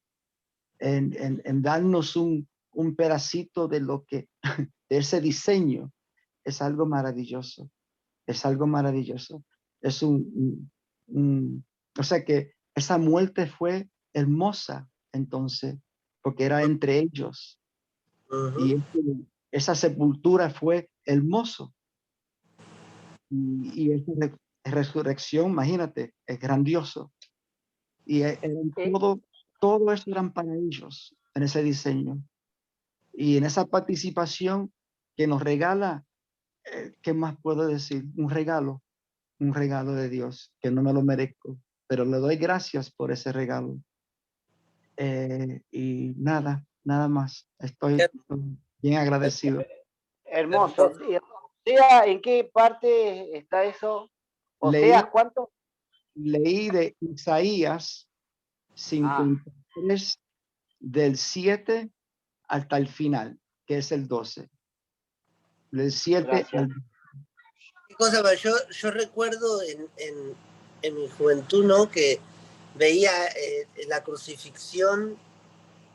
en darnos un pedacito de lo que, de ese diseño, es algo maravilloso. Es algo maravilloso. Es o sea que esa muerte fue hermosa entonces, porque era entre ellos. Ujú. Y esa sepultura fue hermoso. Y esa resurrección, imagínate, es grandioso. Y todo eso eran para ellos en ese diseño. Y en esa participación que nos regala, ¿qué más puedo decir? Un regalo de Dios que no me lo merezco, pero le doy gracias por ese regalo. Y nada más. Estoy bien agradecido. Hermoso. Osea, ¿en qué parte está eso? Leí, Oseas, ¿cuánto? leí de Isaías 53 del 7 hasta el final, que es el 12. Del 7 Gracias. ¿Qué cosa más? Yo recuerdo en mi juventud, ¿no? Que veía la crucifixión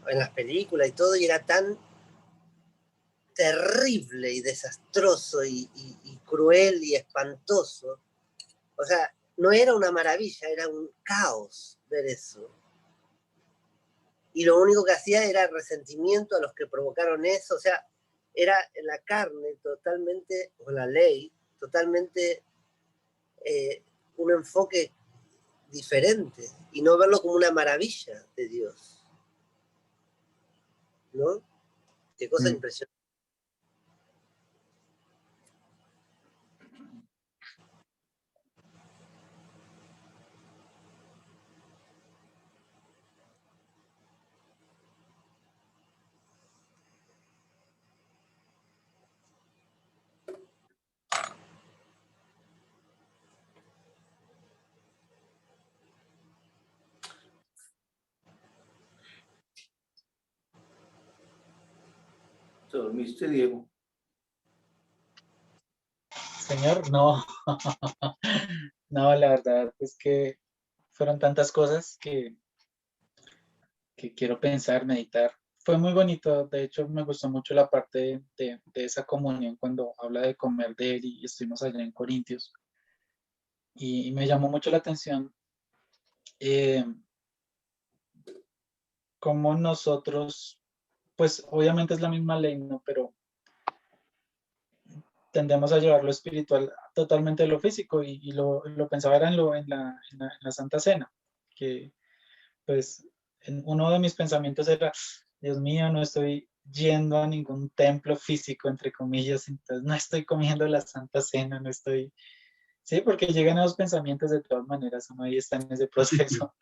en las películas y todo, y era tan terrible y desastroso y cruel y espantoso. O sea, no era una maravilla, era un caos ver eso. Y lo único que hacía era resentimiento a los que provocaron eso. O sea, era la carne totalmente, o la ley, totalmente un enfoque diferente y no verlo como una maravilla de Dios. ¿No? Qué cosa impresionante. ¿Te dormiste, Diego? Señor, no. No, la verdad es que fueron tantas cosas que quiero pensar, meditar. Fue muy bonito, de hecho me gustó mucho la parte de esa comunión cuando habla de comer de él y estuvimos allá en Corintios. Y me llamó mucho la atención eh, cómo nosotros, pues obviamente es la misma ley, ¿no? Pero tendemos a llevar lo espiritual totalmente a lo físico y lo pensaba era en la Santa Cena, que pues uno de mis pensamientos era, Dios mío, no estoy yendo a ningún templo físico, entre comillas, entonces no estoy comiendo la Santa Cena, no estoy... Sí, porque llegan a los pensamientos de todas maneras, uno ahí está en ese proceso.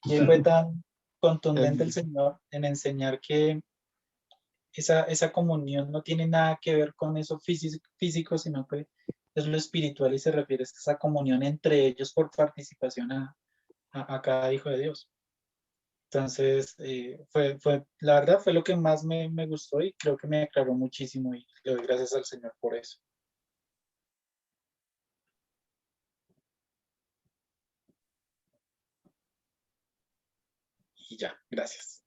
Y fue tan contundente el Señor en enseñar que esa comunión no tiene nada que ver con eso físico, sino que es lo espiritual y se refiere a esa comunión entre ellos por participación a cada hijo de Dios. Entonces, la verdad fue lo que más me gustó y creo que me aclaró muchísimo y le doy gracias al Señor por eso. Y ya, gracias.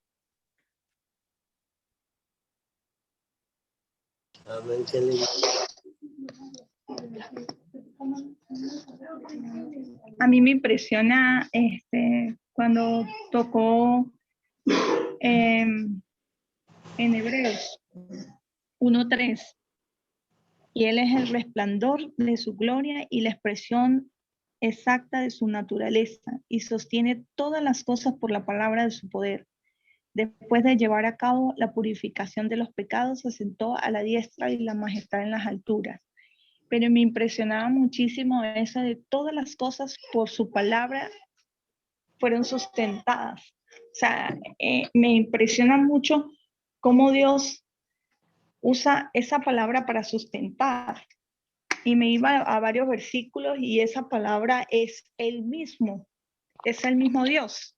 Amén, qué lindo. A mí me impresiona cuando tocó en Hebreos 1:3, y Él es el resplandor de su gloria y la expresión exacta de su naturaleza, y sostiene todas las cosas por la palabra de su poder. Después de llevar a cabo la purificación de los pecados, se sentó a la diestra y la majestad en las alturas. Pero me impresionaba muchísimo eso de todas las cosas por su palabra fueron sustentadas. O sea, me impresiona mucho cómo Dios usa esa palabra para sustentar. Y me iba a varios versículos y esa palabra es el mismo Dios.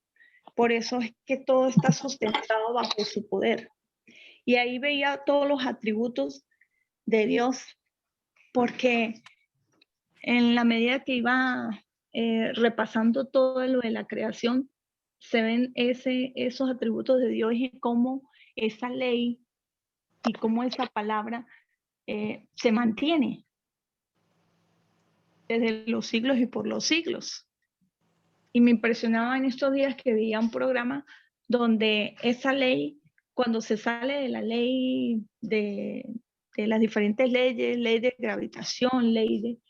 Por eso es que todo está sustentado bajo su poder. Y ahí veía todos los atributos de Dios, porque en la medida que iba repasando todo lo de la creación, se ven esos atributos de Dios y cómo esa ley y cómo esa palabra se mantiene desde los siglos y por los siglos. Y me impresionaba en estos días que veía un programa donde esa ley, cuando se sale de la ley de las diferentes leyes, ley de gravitación, ley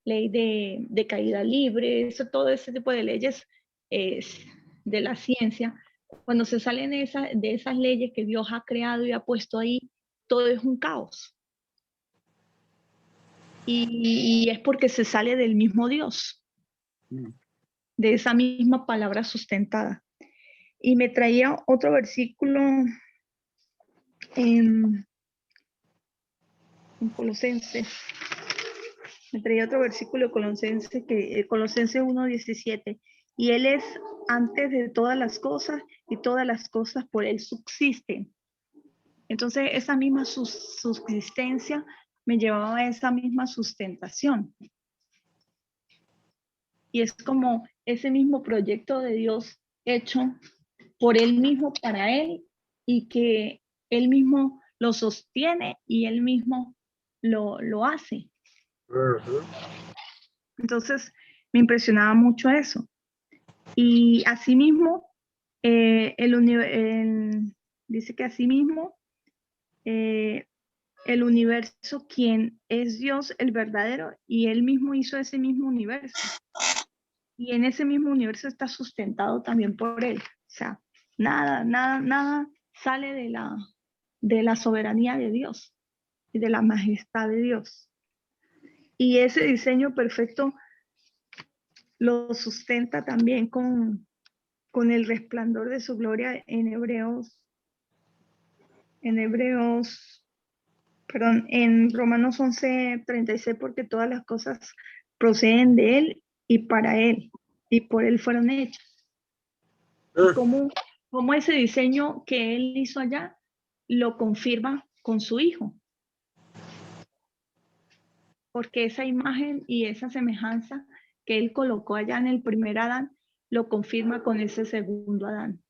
de caída libre, todo ese tipo de leyes de la ciencia, cuando se salen de esas leyes que Dios ha creado y ha puesto ahí, todo es un caos. Y es porque se sale del mismo Dios, de esa misma palabra sustentada. Y me traía otro versículo en Colosenses. Me traía otro versículo Colosenses 1:17. Y Él es antes de todas las cosas y todas las cosas por Él subsisten. Entonces esa misma subsistencia me llevaba a esa misma sustentación. Y es como ese mismo proyecto de Dios hecho por Él mismo, para Él, y que Él mismo lo sostiene y Él mismo lo hace. Entonces me impresionaba mucho eso. Y asimismo, dice que asimismo, el universo, quien es Dios, el verdadero, y Él mismo hizo ese mismo universo. Y en ese mismo universo está sustentado también por Él. O sea, nada sale de la soberanía de Dios y de la majestad de Dios. Y ese diseño perfecto lo sustenta también con el resplandor de su gloria en Romanos 11:36, porque todas las cosas proceden de Él y para Él y por Él fueron hechas. Como ese diseño que Él hizo allá lo confirma con su Hijo. Porque esa imagen y esa semejanza que Él colocó allá en el primer Adán, lo confirma con ese segundo Adán,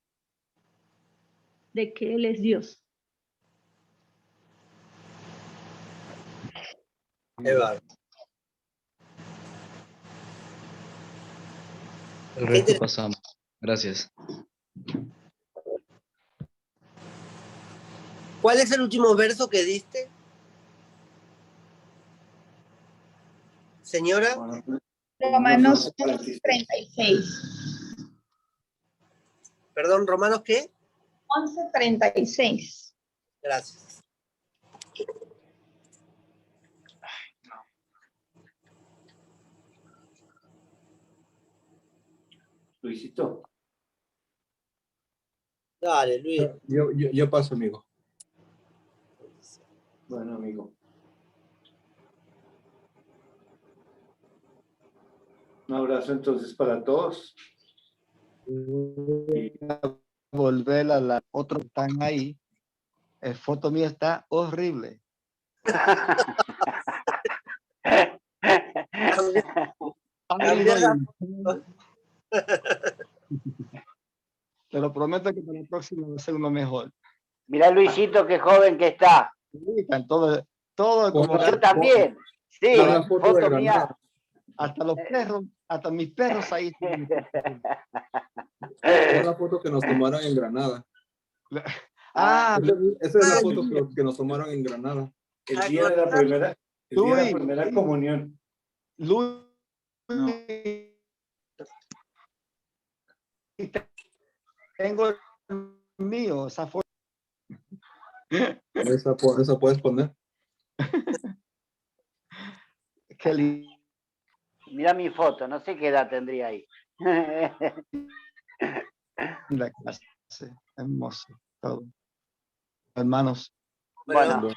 de que Él es Dios. El resto pasamos. Gracias. ¿Cuál es el último verso que diste? Señora. Romanos 11:36. Perdón, ¿Romanos qué? 11:36. Gracias. Luisito. Dale, Luis. Yo paso, amigo. Bueno, amigo. Un abrazo entonces para todos. al ver a la otros que están ahí, el foto mía está horrible. Te lo prometo que para la próxima va a ser uno mejor. Mirá Luisito, qué joven que está. Todo como Yo también. Sí, Pon la foto de foto mía. Granada. hasta los perros, hasta mis perros ahí. Pon la foto que nos tomaron en Granada. Ah, Esa es la foto que nos tomaron en Granada. El día de la primera comunión. Luis, tengo el mío, esa foto. Esa puedes poner. Qué lindo. Mirá mi foto, no sé qué edad tendría ahí. La clase, hermoso, todo. Hermanos, Bueno,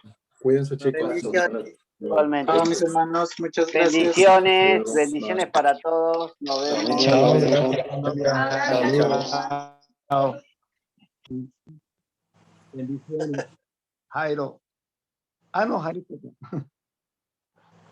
Cuídense, chicos. Bendiciones. igualmente. Chao, mis hermanos, muchas gracias. Bendiciones, bendiciones para todos. Nos vemos. chao, Chao. chao. Bendiciones. Jairo. Ah, no, Jairo.